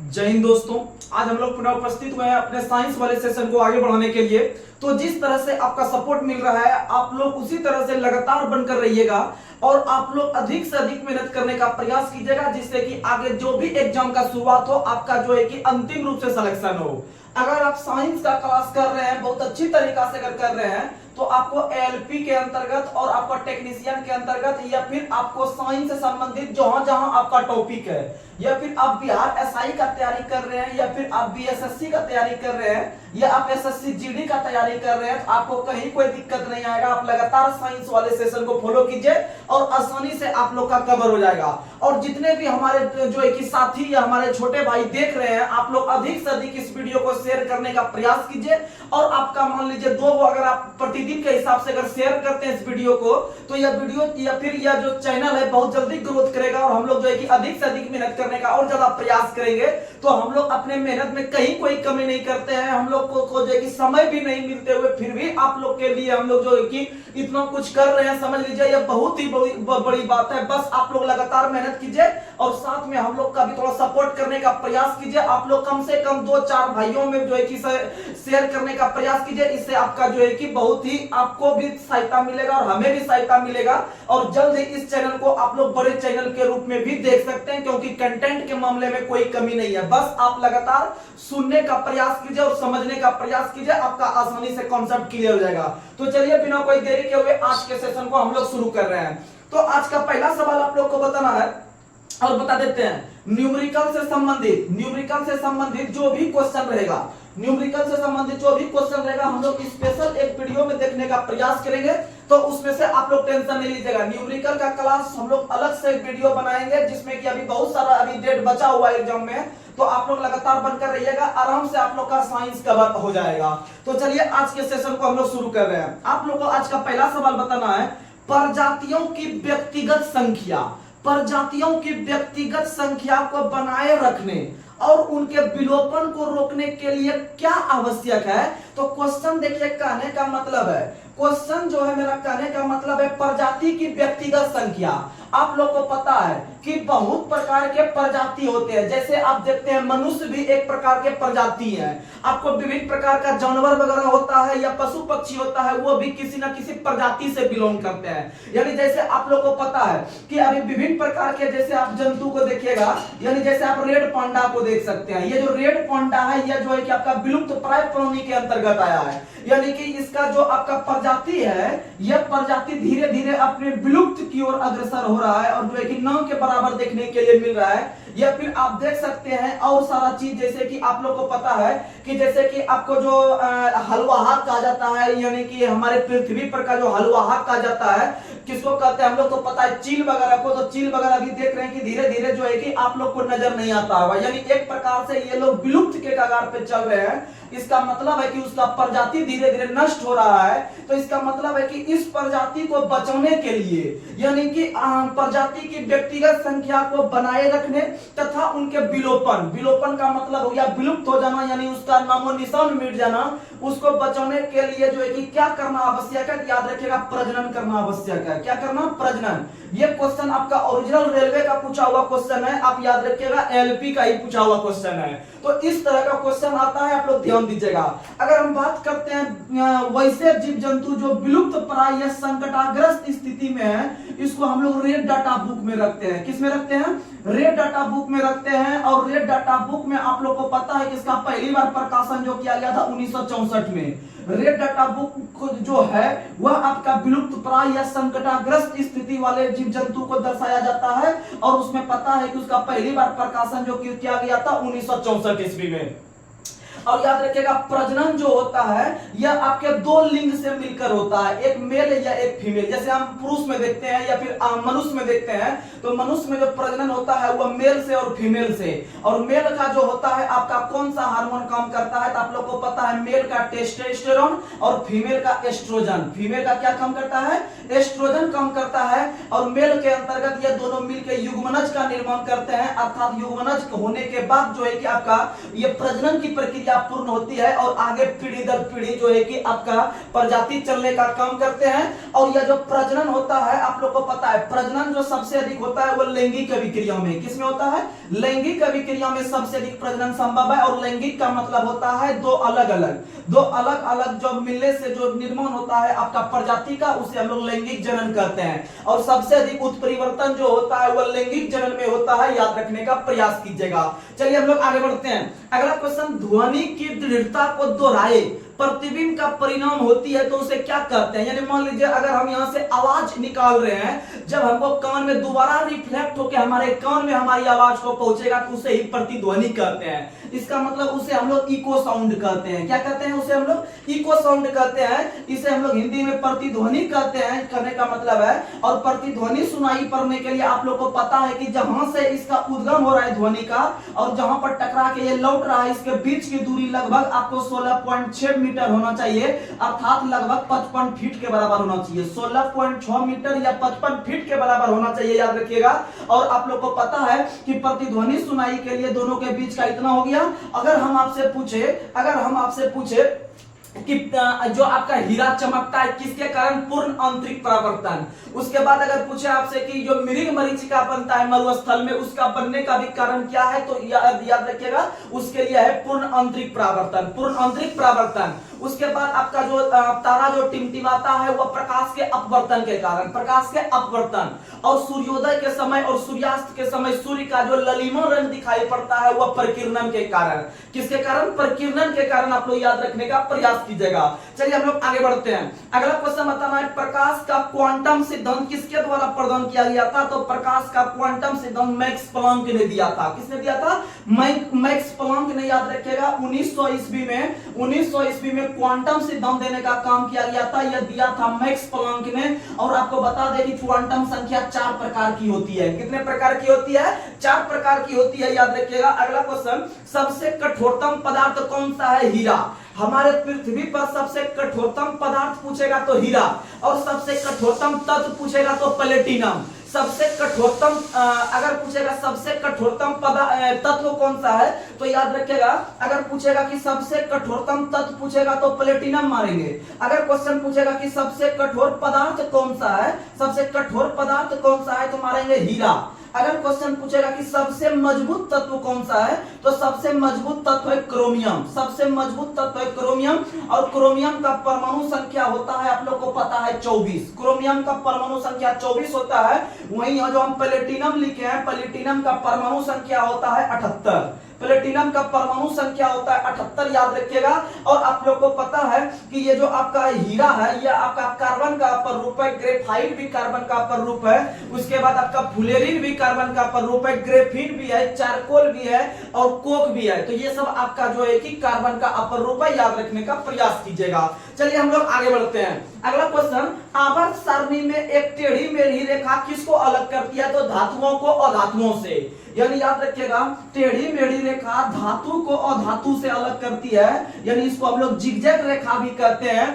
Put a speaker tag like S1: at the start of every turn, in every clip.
S1: जय हिंद दोस्तों। आज हम लोग पुनः उपस्थित हुए हैं अपने साइंस वाले सेशन को आगे बढ़ाने के लिए। तो जिस तरह से आपका सपोर्ट मिल रहा है, आप लोग उसी तरह से लगातार बनकर रहिएगा और आप लोग अधिक से अधिक मेहनत करने का प्रयास कीजिएगा, जिससे कि आगे जो भी एग्जाम का शुरुआत हो, आपका जो है कि अंतिम रूप से सिलेक्शन हो। अगर आप साइंस का क्लास कर रहे हैं, बहुत अच्छी तरीका से अगर कर रहे हैं, तो आपको एलपी के अंतर्गत और आपको टेक्नीशियन के अंतर्गत या फिर आपको साइंस से संबंधित जहां जहां आपका टॉपिक है, या फिर आप बिहार एसआई का तैयारी कर रहे हैं, या फिर आप बीएसएससी का तैयारी कर रहे हैं, या आप एसएससी जीडी का तैयारी कर रहे हैं, तो आपको कहीं कोई दिक्कत नहीं आएगा। आप लगातार साइंस वाले सेशन को फॉलो कीजिए और आसानी से आप लोग का कवर हो जाएगा। और जितने भी हमारे जो है कि साथी या हमारे छोटे भाई देख रहे हैं, आप लोग अधिक से अधिक इस वीडियो को शेयर करने का प्रयास कीजिए। और आपका मान लीजिए 2 अगर आप प्रतिदिन के हिसाब से अगर शेयर करते हैं इस वीडियो को, तो यह वीडियो या फिर यह जो चैनल है बहुत जल्दी ग्रोथ करेगा और हम लोग जो है कि अधिक से अधिक मेहनत करने का और ज्यादा प्रयास करेंगे। तो हम लोग अपने मेहनत में कहीं कोई कमी नहीं करते हैं। हम लोग को जो है कि समय भी नहीं मिलते हुए फिर भी आप लोग के लिए हम लोग जो है कि इतना कुछ कर रहे हैं, समझ लीजिए यह बहुत ही बड़ी बात है। बस आप लोग लगातार मेहनत कीजिए और साथ में हम लोग का भी थोड़ा सपोर्ट करने का प्रयास कीजिए। आप लोग कम से कम 2-4 भाइयों में जो है कि शेयर करने का प्रयास कीजिए। इससे आपका जो है कि बहुत ही आपको भी सहायता मिलेगा और हमें भी सहायता मिलेगा। और जल्द ही इस चैनल को आप लोग बड़े चैनल के रूप में भी देख सकते हैं, क्योंकि कंटेंट के मामले में कोई कमी नहीं है। बस आप लगातार सुनने का प्रयास कीजिए और समझने का प्रयास कीजिए, आपका आसानी से कॉन्सेप्ट क्लियर हो जाएगा। तो चलिए बिना कोई देरी के हुए आज के सेशन को हम लोग शुरू कर रहे हैं। तो आज का पहला सवाल आप लोग को बताना है और बता देते हैं। न्यूमेरिकल से संबंधित जो भी क्वेश्चन रहेगा, न्यूमेरिकल से संबंधित जो भी क्वेश्चन रहेगा, हम लोग स्पेशल एक वीडियो में देखने का प्रयास करेंगे। तो उसमें से आप लोग टेंशन नहीं लीजिएगा। न्यूमेरिकल का क्लास हम लोग अलग से वीडियो बनाएंगे, जिसमें कि अभी बहुत सारा अभी डेट बचा हुआ है एग्जाम में। तो आप लोग लगातार बनकर रहिएगा, आराम से आप लोग का साइंस कवर हो जाएगा। तो चलिए आज के सेशन को हम लोग शुरू कर रहे हैं। आप लोग को आज का पहला सवाल बताना है, प्रजातियों की व्यक्तिगत संख्या, प्रजातियों की व्यक्तिगत संख्या को बनाए रखने और उनके विलोपन को रोकने के लिए क्या आवश्यक है। तो क्वेश्चन देखिए, कहने का मतलब है, क्वेश्चन जो है मेरा कहने का मतलब है प्रजाति की व्यक्तिगत संख्या। आप लोग को पता है कि बहुत प्रकार के प्रजाति होते हैं। जैसे आप देखते हैं मनुष्य भी एक प्रकार के प्रजाति है। आपको विभिन्न प्रकार का जानवर वगैरह होता है या पशु पक्षी होता है, वो भी किसी न किसी प्रजाति से बिलोंग करते हैं। यानी जैसे आप लोग को पता है कि अभी विभिन्न प्रकार के जैसे आप जंतु को देखिएगा, यानी जैसे आप रेड पांडा को देख सकते हैं। ये जो रेड पांडा है, यह जो है कि आपका विलुप्त प्राय प्राणी के अंतर्गत आया है। यानी कि इसका जो आपका प्रजाति है, यह प्रजाति धीरे धीरे अपने विलुप्त की ओर अग्रसर हो रहा है और जो है कि न के बराबर देखने के लिए मिल रहा है। या फिर आप देख सकते हैं और सारा चीज, जैसे कि आप लोग को पता है कि जैसे कि आपको जो हलवाहक कहा जाता है, यानी कि हमारे पृथ्वी पर का जो हलवाहक कहा जाता है, किसको कहते हैं हम लोग को पता है, चील वगैरह को। तो चील वगैरह भी देख रहे हैं कि धीरे धीरे जो है कि आप लोग को नजर नहीं आता होगा। यानी एक प्रकार से ये लोग विलुप्त के कगार पे चल रहे हैं। इसका मतलब है कि उसका प्रजाति धीरे धीरे नष्ट हो रहा है। तो इसका मतलब है कि इस प्रजाति को बचाने के लिए, यानी कि प्रजाति की व्यक्तिगत संख्या को बनाए रखने तथा उनके विलोपन का मतलब हो गया विलुप्त हो जाना, यानी उसका नामो निशान मिट जाना। उसको बचाने के लिए जो है कि क्या करना आवश्यक है, याद रखिएगा, प्रजनन करना आवश्यक है। क्या करना? प्रजनन। ये क्वेश्चन आपका ओरिजिनल रेलवे का पूछा हुआ क्वेश्चन है, आप याद रखिएगा एलपी का ही पूछा हुआ क्वेश्चन है। तो इस तरह का क्वेश्चन आता है, आप लोग ध्यान दीजिएगा। अगर हम बात करते हैं वैसे जीव जंतु जो विलुप्त प्राय या संकटाग्रस्त स्थिति में है, इसको हम लोग रेड डाटा बुक में रखते हैं। किस में रखते हैं? रेड डाटा बुक में रखते हैं। और रेड डाटा बुक में आप लोग को पता है कि इसका पहली बार प्रकाशन जो किया गया था 1964 में। रेड डाटा बुक जो है वह आपका विलुप्त प्राय या संकटाग्रस्त स्थिति वाले जीव जंतु को दर्शाया जाता है। और उसमें पता है कि उसका पहली बार प्रकाशन जो किया गया था 1964 ईस्वी में। और याद रखिएगा, प्रजनन जो होता है यह आपके 2 लिंग से मिलकर होता है, एक मेल या एक फीमेल। जैसे हम पुरुष में देखते हैं या फिर मनुष्य में देखते हैं, तो मनुष्य में जो प्रजनन होता है वह मेल से और फीमेल से। और मेल का जो होता है आपका कौन सा हार्मोन काम करता है, तो आप लोग को पता है मेल का टेस्टोस्टेरोन और फीमेल का एस्ट्रोजन। फीमेल का क्या काम करता है? एस्ट्रोजन काम करता है। और मेल के अंतर्गत ये दोनों मिलकर युग्मनज का निर्माण करते हैं। अर्थात युग्मनज होने के बाद जो है कि आपका ये प्रजनन की प्रक्रिया प्रक्रिया पूर्ण होती है और आगे पीढ़ी दर पीढ़ी जो है कि आपका प्रजाति चलने का काम करते हैं। और यह जो प्रजनन होता है आप लोग को पता है, प्रजनन जो सबसे अधिक होता है वो लैंगिक अभिक्रिया में, किसमें होता है? लैंगिक अभिक्रिया में सबसे अधिक प्रजनन संभव है। और लैंगिक का मतलब होता है दो अलग अलग जो मिलने से जो निर्माण होता है आपका प्रजाति का, उसे हम लोग लैंगिक जनन कहते हैं। और सबसे अधिक उत्परिवर्तन जो होता है वो लैंगिक जनन में होता है, याद रखने का प्रयास कीजिएगा। चलिए हम लोग आगे बढ़ते हैं। अगला क्वेश्चन, ध्वनि की दृढ़ता को दोहराए प्रतिबिंब का परिणाम होती है तो उसे क्या कहते हैं? यानी मान लीजिए अगर हम यहां से आवाज निकाल रहे हैं, जब हमको कान में दोबारा रिफ्लेक्ट होकर हमारे कान में हमारी आवाज को पहुंचेगा तो उसे ही प्रतिध्वनि कहते हैं। इसका मतलब उसे हम लोग इको साउंड कहते हैं। क्या कहते हैं? उसे हम लोग इको साउंड कहते हैं। इसे हम लोग हिंदी में प्रतिध्वनि कहते हैं, कहने का मतलब है। और प्रतिध्वनि सुनाई पड़ने के लिए आप लोग को पता है कि जहां से इसका उद्गम हो रहा है ध्वनि का और जहां पर टकरा के ये लौट रहा है, इसके बीच की दूरी लगभग आपको 16.6 मीटर होना चाहिए, अर्थात लगभग 55 फीट के बराबर होना चाहिए। 16.6 मीटर या 55 फीट के बराबर होना चाहिए, याद रखिएगा। और आप लोग को पता है कि प्रतिध्वनि सुनाई के लिए दोनों के बीच का इतना हो गया। अगर हम आपसे पूछे कि जो आपका हीरा चमकता है किसके कारण? पूर्ण आंतरिक परावर्तन। उसके बाद अगर पूछे आपसे कि जो मृग मरीचिका बनता है मरुस्थल में, उसका बनने का भी कारण क्या है? तो याद रखिएगा उसके लिए है पूर्ण आंतरिक परावर्तन, पूर्ण आंतरिक परावर्तन। उसके बाद आपका जो तारा जो टिमटिमाता है वह प्रकाश के अपवर्तन के कारण, प्रकाश के अपवर्तन। और सूर्योदय के समय और सूर्यास्त के समय सूर्य का जो ललिमा रंग दिखाई पड़ता है वह प्रकीर्णन के कारण। किसके कारण? प्रकीर्णन के कारण। आप लोग याद रखने का प्रयास कीजिएगा। चलिए हम लोग आगे बढ़ते हैं। अगला क्वेश्चन बताना है, प्रकाश का क्वांटम सिद्धांत किसके द्वारा प्रदान किया गया था? तो प्रकाश का क्वांटम सिद्धांत मैक्स प्लांक ने दिया था। किसने दिया था? मैक्स प्लांक ने, याद रखिएगा। 1900 ईस्वी में क्वांटम सिद्धांत देने का काम किया गया था, यह दिया था मैक्स प्लांक ने। और आपको बता दें कि क्वांटम संख्या 4 प्रकार की होती है। कितने प्रकार की होती है? 4 प्रकार की होती है, याद रखिएगा। अगला क्वेश्चन, सबसे कठोरतम पदार्थ कौन सा है? हीरा। हमारे पृथ्वी पर सबसे कठोरतम पदार्थ पूछेगा तो हीरा, और सबसे कठोरतम तत्व पूछेगा तो प्लेटिनम। सबसे कठोरतम अगर पूछेगा सबसे कठोरतम तत्व कौन सा है तो याद रखिएगा, अगर पूछेगा कि सबसे कठोरतम तत्व पूछेगा तो प्लेटिनम मारेंगे। अगर क्वेश्चन पूछेगा कि सबसे कठोर पदार्थ कौन सा है, सबसे कठोर पदार्थ कौन सा है तो मारेंगे हीरा। अगर क्वेश्चन पूछेगा कि सबसे मजबूत तत्व कौन सा है तो सबसे मजबूत तत्व है क्रोमियम, सबसे मजबूत तत्व है क्रोमियम। और क्रोमियम का परमाणु संख्या होता है, आप लोग को पता है 24। क्रोमियम का परमाणु संख्या 24 होता है। वहीं जो हम प्लेटिनम लिखे हैं, प्लेटिनम का परमाणु संख्या होता है 78। प्लेटिनम का परमाणु संख्या होता है 78, याद रखिएगा। और आप लोग को पता है कि ये जो आपका हीरा है यह आपका कार्बन का अपर रूप है, ग्रेफाइट भी कार्बन का अपर रूप है, उसके बाद आपका फुलेरिन भी कार्बन का अपर रूप है, ग्रेफीन भी है, चारकोल भी है और कोक भी है। तो ये सब आपका जो है कि कार्बन का अपर रूप है, याद रखने का प्रयास कीजिएगा। चलिए हम लोग आगे बढ़ते हैं। अगला क्वेश्चन, आवर्त सारणी में एक टेढ़ी मेढ़ी रेखा किसको अलग करती है? तो धातुओं को अधातुओं से। यानी याद रखिएगा, टेढ़ी मेढ़ी रेखा धातु को अधातु से अलग करती है, यानी इसको हम लोग जिगजैग रेखा भी कहते हैं।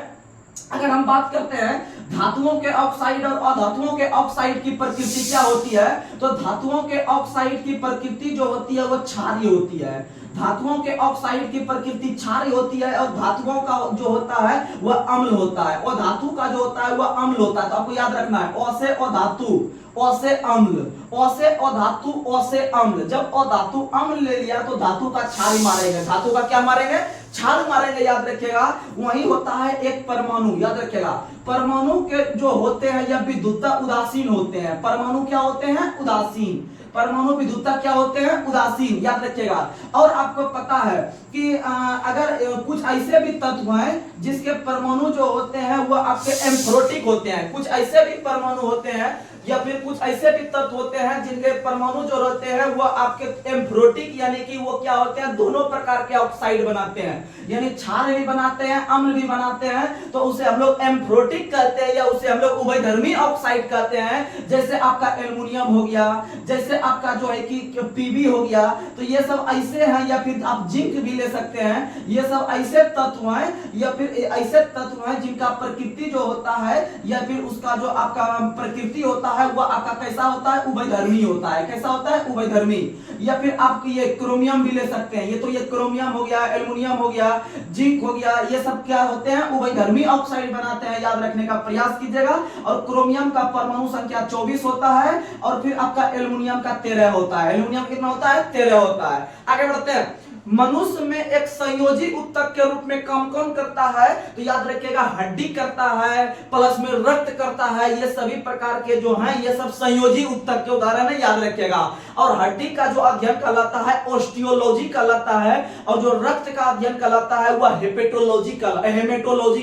S1: अगर हम बात करते हैं धातुओं के ऑक्साइड और अधातुओं के ऑक्साइड की प्रकृति क्या होती है, तो धातुओं के ऑक्साइड की प्रकृति जो होती है वो क्षारीय होती है। धातुओं के ऑक्साइड की प्रकृति क्षारीय होती है और धातुओं का जो होता है वह अम्ल होता है, और धातु का जो होता है वह अम्ल होता है। तो आपको याद रखना है, ओ से अधातु, ओ से अम्ल, ओ से अधातु, ओ से अम्ल। जब अधातु अम्ल ले लिया तो धातु का क्षार मारेंगे, धातु का क्या मारेंगे? क्षार मारेंगे, याद रखिएगा। वही होता है एक परमाणु, याद रखिएगा। परमाणु के जो होते हैं यह विद्युतता उदासीन होते हैं। परमाणु क्या होते हैं? उदासीन। परमाणु विद्युतता क्या होते हैं? उदासीन, याद रखिएगा। और आपको पता है कि अगर कुछ ऐसे भी तत्व हैं जिसके परमाणु जो होते हैं वो आपके एम्फोरोटिक होते हैं, कुछ ऐसे भी परमाणु होते हैं या फिर कुछ ऐसे भी तत्व होते हैं जिनके परमाणु जो रहते हैं वो आपके एम्फोरोटिक, यानी कि वो क्या होते हैं? दोनों प्रकार के ऑक्साइड बनाते हैं, यानी क्षार भी बनाते हैं, अम्ल भी बनाते हैं। तो उसे हम लोग एम्फोरोटिक कहते हैं या उसे हम लोग उभयधर्मी ऑक्साइड कहते हैं। जैसे आपका एल्युमिनियम हो गया, जैसे आपका जो है कि पीबी हो गया, तो ये सब ऐसे हैं, या फिर आप जिंक भी ले सकते हैं। ये सब ऐसे तत्व हैं या फिर ऐसे तत्व हैं जिनका प्रकृति जो होता है या फिर उसका जो आपका प्रकृति होता है वह आपका कैसा होता है, उभयधर्मी होता है। कैसा होता है, उभयधर्मी। या फिर आप ये क्रोमियम भी ले सकते हैं, ये क्रोमियम हो गया, एल्युमिनियम हो गया, जिंक हो गया, ये सब क्या होते हैं, उभयधर्मी ऑक्साइड बनाते हैं। याद रखने का प्रयास कीजिएगा। और क्रोमियम का परमाणु संख्या 24 होता है और फिर आपका एल्युमिनियम का 13 होता है। एल्युमिनियम कितना होता है, 13 होता है। आगे बढ़ते हैं। मनुष्य में एक संयोजी उत्तक के रूप में काम कौन करता है, तो याद रखिएगा हड्डी करता है, प्लस में रक्त करता है। ये सभी प्रकार के जो हैं ये सब संयोजी उत्तक के उदाहरण है, याद रखिएगा। और हड्डी का जो अध्ययन कहलाता है ऑस्टियोलॉजी कहलाता है, और जो रक्त का अध्ययन कहलाता है वह हेपेटोलॉजी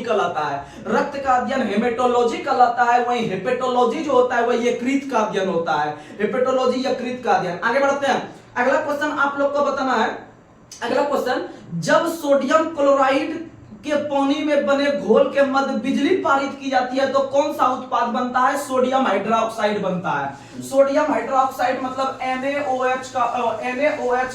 S1: कहलाता है। रक्त का अध्ययन हेमेटोलॉजी कहलाता है, वही हेपेटोलॉजी जो होता है वह यकृत का अध्ययन होता है। हेपेटोलॉजी यकृत का अध्ययन। आगे बढ़ते हैं। अगला क्वेश्चन आप लोग को बताना है। अगला क्वेश्चन, जब सोडियम क्लोराइड के पानी में बने घोल के मध्य बिजली पारित की जाती है तो कौन सा उत्पाद बनता है, सोडियम हाइड्रोक्साइड बनता है। सोडियम हाइड्रोक्साइड मतलब NaOH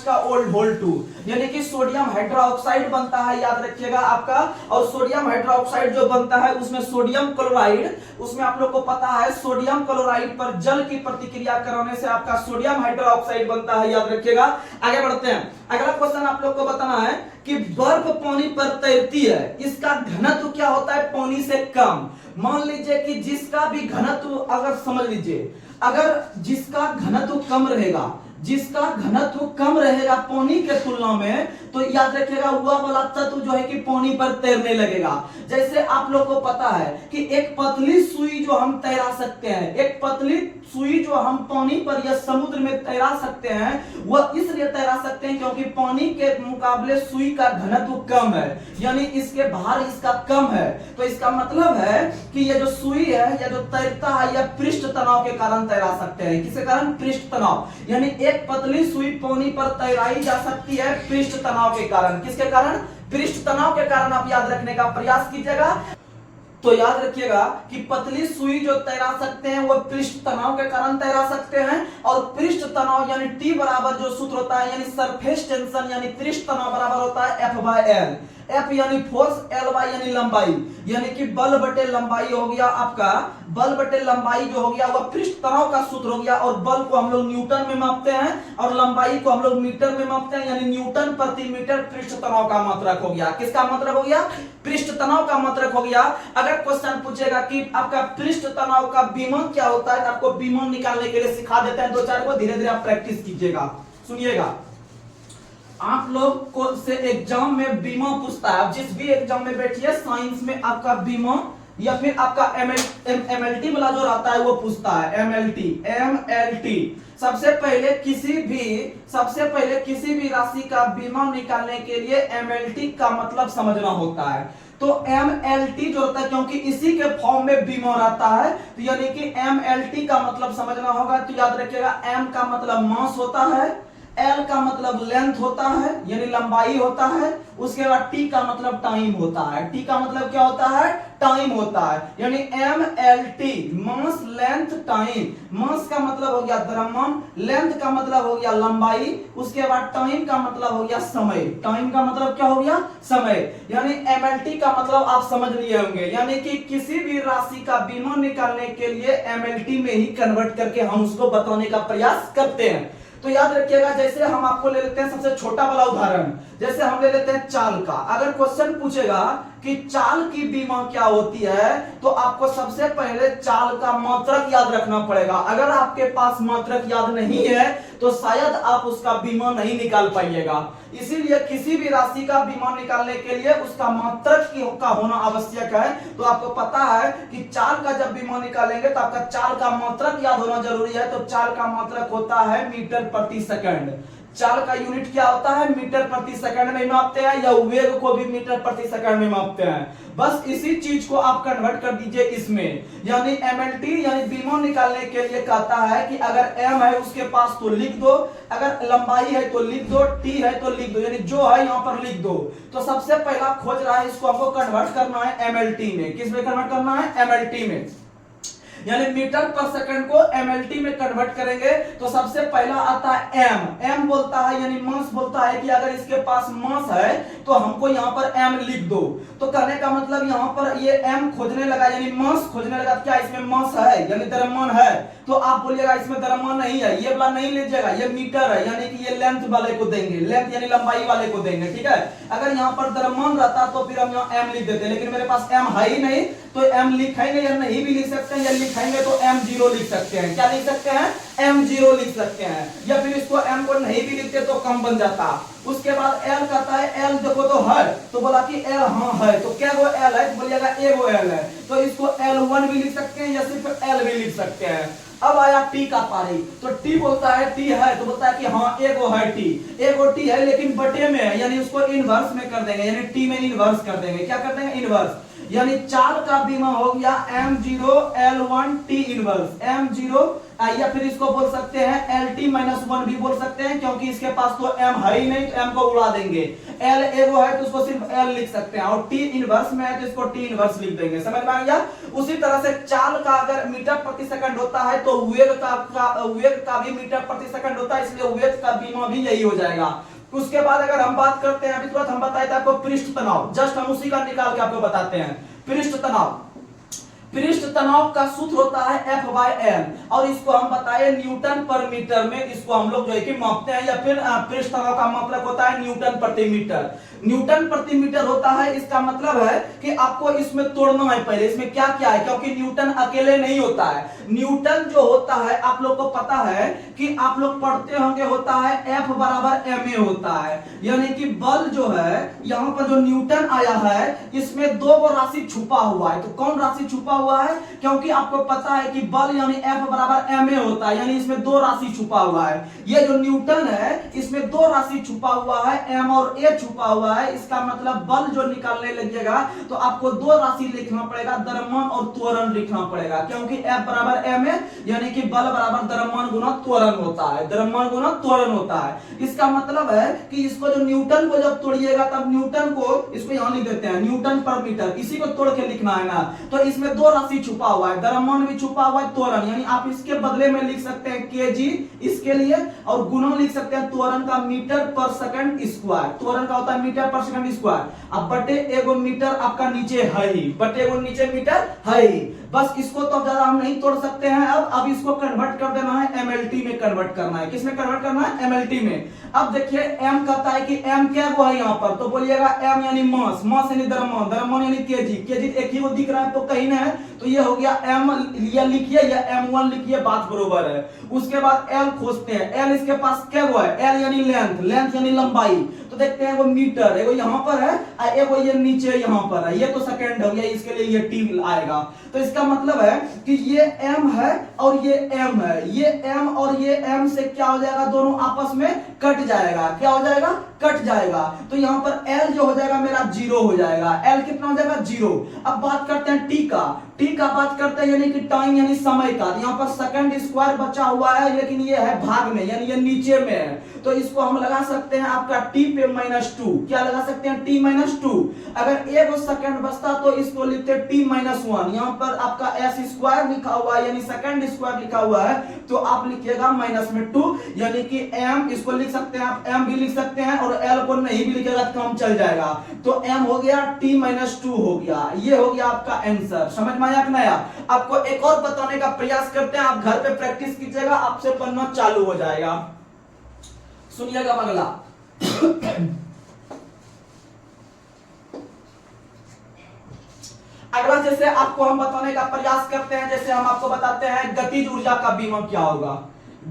S1: का ओल्ड होल 2, यानी कि सोडियम हाइड्रोक्साइड बनता है, याद रखिएगा आपका। और सोडियम हाइड्रोक्साइड जो बनता है उसमें सोडियम क्लोराइड, उसमें आप लोग को पता है सोडियम क्लोराइड पर जल की प्रतिक्रिया कराने से आपका सोडियम हाइड्रोक्साइड बनता है, याद रखिएगा। आगे बढ़ते हैं। अगला क्वेश्चन आप लोग को बताना है कि बर्फ पानी पर तैरती है, इसका घनत्व क्या होता है, पानी से कम। मान लीजिए कि जिसका भी घनत्व, अगर समझ लीजिए, अगर जिसका घनत्व कम रहेगा, जिसका घनत्व कम रहेगा पानी के तुलना में, तो याद रखिएगा वह वाला तत्व जो है कि पानी पर तैरने लगेगा। जैसे आप लोग को पता है कि एक पतली सुई जो हम तैरा सकते हैं, एक पतली सुई जो हम पानी पर या समुद्र में तैरा सकते हैं, वह इसलिए तैरा सकते हैं क्योंकि पानी के मुकाबले सुई का घनत्व कम है, यानी इसके भार इसका कम है। तो इसका मतलब है कि ये जो सुई है या जो तैरता है यह पृष्ठ तनाव के कारण तैरा सकते हैं। किसके कारण, पृष्ठ तनाव। यानी एक पतली सुई पानी पर तैराई जा सकती है पृष्ठ तनाव के कारण। किसके कारण, पृष्ठ तनाव के कारण। आप याद रखने का प्रयास कीजिएगा। तो याद रखिएगा कि पतली सुई जो तैरा सकते हैं वो पृष्ठ तनाव के कारण तैरा सकते हैं। और पृष्ठ तनाव यानी T बराबर जो सूत्र होता है, यानी सरफेस टेंशन यानी पृष्ठ तनाव बराबर होता है F/L। F यानी फोर्स, L यानी लंबाई, यानी कि बल बटे लंबाई हो गया आपका। बल बटे लंबाई जो हो गया वह पृष्ठ तनाव का सूत्र हो गया। और बल को हम लोग न्यूटन में मापते हैं और लंबाई को हम लोग मीटर में मापते हैं, यानी न्यूटन प्रति मीटर पृष्ठ तनाव का मात्रक हो गया। किसका मात्रक हो गया, पृष्ठ तनाव का मात्रक हो गया। अगर क्वेश्चन पूछेगा कि आपका पृष्ठ तनाव का विमान क्या होता है, तो आपको विमान निकालने के लिए सिखा देते हैं, दो चार को धीरे धीरे आप प्रैक्टिस कीजिएगा। सुनिएगा, आप लोग को से एग्जाम में बीमा पूछता है। आप जिस भी एग्जाम में बैठिए, साइंस में आपका बीमा या फिर आपका MLT वाला जो रहता है वो पूछता है। MLT सबसे पहले किसी भी राशि का बीमा निकालने के लिए MLT का मतलब समझना होता है। तो MLT जो होता है, क्योंकि इसी के फॉर्म में बीमा रहता है, तो यानी कि MLT का मतलब समझना होगा। तो याद रखिएगा, M का मतलब मास होता है, L का मतलब लेंथ होता है यानी लंबाई होता है, उसके बाद T का मतलब टाइम होता है। T का मतलब क्या होता है, टाइम होता है। यानी MLT मास लेंथ टाइम। मास का मतलब हो गया द्रव्यमान, लेंथ का मतलब हो गया लंबाई, उसके बाद टाइम का मतलब हो गया समय। टाइम का मतलब क्या हो गया, समय। यानी MLT का मतलब आप समझ लिए होंगे, यानी कि किसी भी राशि का बीमा निकालने के लिए MLT में ही कन्वर्ट करके हम उसको बताने का प्रयास करते हैं। तो याद रखिएगा, जैसे हम आपको ले लेते हैं सबसे छोटा वाला उदाहरण, जैसे हम ले लेते हैं चाल का। अगर क्वेश्चन पूछेगा कि चाल की बीमा क्या होती है, तो आपको सबसे पहले चाल का मात्रक याद रखना पड़ेगा। अगर आपके पास मात्रक याद नहीं है तो शायद आप उसका बीमा नहीं निकाल पाइएगा। इसीलिए किसी भी राशि का बीमा निकालने के लिए उसका मात्रक का होना आवश्यक है। तो आपको पता है कि चाल का जब बीमा निकालेंगे तो आपका चाल का मात्रक याद होना जरूरी है। तो चाल का मात्रक होता है मीटर प्रति सेकंड। चाल का यूनिट क्या होता है, मीटर प्रति सेकंड में मापते हैं, या वेग को भी मीटर प्रति सेकंड में मापते हैं। बस इसी चीज को आप कन्वर्ट कर दीजिए इसमें। यानी MLT यानी बीमा निकालने के लिए कहता है कि अगर M है उसके पास तो लिख दो, अगर लंबाई है तो लिख दो, T है तो लिख दो, यानी जो है यहाँ पर लिख दो। तो सबसे पहला खोज रहा है, इसको आपको कन्वर्ट करना है MLT में। किस में कन्वर्ट करना है, MLT में। यानी मीटर पर सेकंड को MLT mlt में कन्वर्ट करेंगे तो सबसे पहला आता है m बोलता है यानी मास बोलता है कि अगर इसके पास मास है तो हमको यहाँ पर m लिख दो। तो कहने का मतलब यहाँ पर ये m खोजने लगा यानी मास खोजने लगा, क्या इसमें मास है यानी द्रव्यमान है, तो आप बोलिएगा इसमें द्रव्यमान नहीं है, ये वाला नहीं लीजिएगा, ये मीटर है यानी कि ये लेंथ वाले को देंगे, लेंथ यानी लंबाई वाले को देंगे, ठीक है। अगर यहाँ पर द्रव्यमान रहता तो फिर हम यहाँ m लिख देते, लेकिन मेरे पास m है ही नहीं तो m लिखेंगे या नहीं भी लिख सकते हैं, या लिखेंगे तो m0 लिख सकते हैं। क्या लिख सकते हैं? m0 लिख सकते हैं, या फिर इसको m को नहीं भी लिखते तो कम बन जाता। उसके बाद l कहता है, l देखो तो है, तो बोला कि l हाँ है, तो क्या वो l है, तो बोलिएगा एगो l है, तो इसको l1 भी लिख सकते हैं या सिर्फ l भी लिख सकते हैं। अब आया t का पारी, तो t बोलता है t है, तो बोलता है कि हाँ एगो है t, एगो t है लेकिन बटे में है यानी उसको इनवर्स में कर देंगे, यानी t में इनवर्स कर देंगे। क्या कर देंगे? इनवर्स, यानी 4 का बीमा हो गया m0 l1 t inverse m0, या फिर इसको बोल सकते हैं lt-1 भी बोल सकते हैं, क्योंकि इसके पास तो m है ही नहीं तो m को उड़ा देंगे, l एगो है तो उसको सिर्फ l लिख सकते हैं, और t इनवर्स में है तो इसको t इनवर्स लिख देंगे। समझ में आ गया? उसी तरह से चाल का अगर मीटर प्रति सेकंड होता है तो वेग का भी मीटर प्रति सेकंड होता है, इसलिए वेग का बीमा भी यही हो जाएगा। उसके बाद अगर हम बात करते हैं, अभी तुरंत हम बताए थे आपको पृष्ठ तनाव, जस्ट हम उसी का निकाल के आपको बताते हैं। पृष्ठ तनाव, पृष्ठ तनाव का सूत्र होता है F/L, और इसको हम बताए न्यूटन पर मीटर में, इसको हम लोग जो है कि मापते हैं, या फिर पृष्ठ तनाव का मतलब होता है न्यूटन प्रति मीटर। न्यूटन प्रति मीटर होता है, इसका मतलब है कि आपको इसमें तोड़ना है पहले, इसमें क्या क्या है, क्योंकि न्यूटन अकेले नहीं होता है। न्यूटन जो होता है आप लोग को पता है कि आप लोग पढ़ते होंगे, होता है F बराबर ma होता है, यानी कि बल जो है यहाँ पर जो न्यूटन आया है इसमें दो वो राशि छुपा हुआ है। तो कौन राशि छुपा हुआ है? क्योंकि आपको पता है कि बल यानी F बराबर ma होता है, यानी इसमें दो राशि छुपा हुआ है। ये जो न्यूटन है इसमें दो राशि छुपा हुआ है, m और a छुपा हुआ है। इसका मतलब बल जो निकालने लगिएगा तो आपको दो राशि लिखना पड़ेगा, द्रव्यमान और त्वरण लिखना पड़ेगा, क्योंकि F बराबर ma यानी कि बल बराबर द्रव्यमान गुना त्वरण होता है, द्रव्यमान गुना त्वरण होता है। इसका मतलब है कि इसको जो न्यूटन को जब तोड़िएगा तब न्यूटन को, इसको यहां लिख देते हैं न्यूटन पर मीटर, इसी को तोड़ के लिखना है ना, तो इसमें दो राशि छुपा हुआ है, द्रव्यमान भी छुपा हुआ है, त्वरण, यानी आप इसके बदले में लिख सकते हैं kg इसके लिए, और गुना लिख सकते हैं त्वरण का मीटर पर सेकंड स्क्वायर, त्वरण का होता है मीटर पर सेकंड स्क्वायर। अब बटे एगो मीटर आपका नीचे है ही, बटे एगो नीचे मीटर है ही, बस इसको तो ज्यादा हम नहीं तोड़ सकते हैं। अब इसको कन्वर्ट कर देना है mlt में, कन्वर्ट करना है, किसमें कन्वर्ट करना है? mlt में। अब देखिए m कहता है कि m क्या वो है यहाँ पर, तो बोलिएगा m यानी मास, मास यानी द्रव्यमान, द्रव्यमान यानी kg, kg एक ही वो दिख रहा है तो कहीं ना है, तो ये हो गया m, या लिखिए या m1 लिखिए, बात बरोबर है। उसके बाद l खोजते हैं, l इसके पास क्या वो है? l यानी लेंथ, लेंथ यानी लंबाई, तो देखते हैं वो मीटर, एगो यहाँ पर है, एगो ये नीचे यहाँ पर है, ये तो सेकंड हो गया, इसके लिए ये t आएगा। तो इसका मतलब है कि ये m है और ये m है, ये m और ये m से क्या हो जाएगा? दोनों आपस में कट जाएगा। क्या हो जाएगा? कट जाएगा। तो यहाँ पर l जो हो जाएगा मेरा 0 हो जाएगा, l कितना हो जाएगा? 0। अब बात करते हैं t का, t का बात करते हैं यानी कि टाइम यानी समय का। यहाँ पर सेकंड स्क्वायर बचा हुआ है लेकिन ये है भाग में, यानी ये नीचे में है, तो इसको हम लगा सकते हैं आपका t पे -2। क्या लगा सकते हैं? t -2। अगर एक सेकंड बचता तो इसको लिखते t-1। यहाँ पर आपका s स्क्वायर लिखा हुआ है यानी सेकंड स्क्वायर लिखा हुआ है, तो आप लिखिएगा -2, यानी कि m, इसको लिख सकते हैं आप m भी लिख सकते हैं, और l को नहीं भी लिखेगा तो काम चल जाएगा, तो m हो गया t-2 हो गया। ये हो गया आपका आंसर। समझ में आया कि नहीं? आपको एक और बताने का प्रयास करते हैं, आप घर पे प्रैक्टिस कीजिएगा, आपसे पढ़ना चालू हो जाएगा। सुनिएगा अगला। अगला जैसे आपको हम बताने का प्रयास करते हैं, जैसे हम आपको बताते हैं गतिज ऊर्जा का बीमा क्या होगा।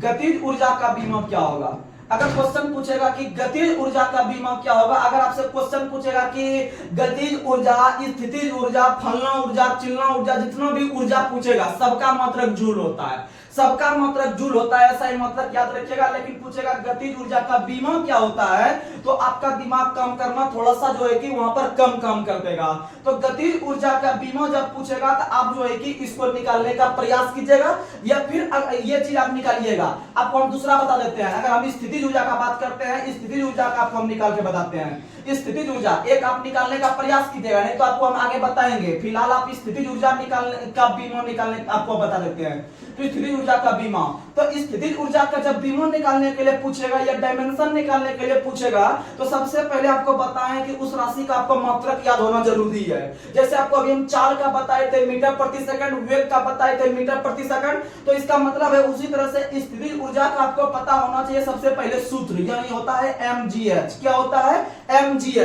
S1: गतिज ऊर्जा का बीमा क्या होगा? अगर क्वेश्चन पूछेगा कि गतिज ऊर्जा का बीमा क्या होगा, अगर आपसे क्वेश्चन पूछेगा कि गतिज ऊर्जा, स्थितिज ऊर्जा, फलना ऊर्जा, चिलना ऊर्जा, जितना भी ऊर्जा पूछेगा सबका मात्रक जूल होता है, सबका मात्रक जूल होता है, ऐसा ही मात्रक याद रखिएगा। लेकिन पूछेगा गतिज ऊर्जा का बीमा क्या होता है, तो आपका दिमाग काम करना थोड़ा सा जो है कि वहां पर कम काम कर देगा। तो गतिज ऊर्जा का बीमा जब पूछेगा तो आप जो है कि इसको निकालने का प्रयास कीजिएगा, या फिर ये चीज आप निकालिएगा। आपको हम दूसरा बता देते हैं, अगर हम स्थितिज ऊर्जा का बात करते हैं, स्थितिज ऊर्जा का आपको हम निकाल के बताते हैं। स्थितिज ऊर्जा एक आप निकालने का प्रयास कीजिएगा, नहीं तो आपको हम आगे बताएंगे। फिलहाल आप स्थितिज ऊर्जा निकालने का बीमा निकालने आपको बता देते हैं। तो स्थितिज ऊर्जा का बीमा। तो स्थितिज ऊर्जा का जब बीमा निकालने के लिए पूछेगा या डायमेंशन निकालने के लिए पूछेगा तो सबसे पहले आपको बताएं कि उस राशि का आपको मात्रक याद होना जरूरी है। जैसे आपको अभी हम चाल का बताए थे मीटर प्रति सेकंड, वेग का बताए थे मीटर प्रति सेकंड, तो इसका मतलब है उसी तरह से स्थितिज ऊर्जा का आपको पता होना चाहिए सबसे पहले सूत्र, यानी होता है mgh। क्या होता है? mgh।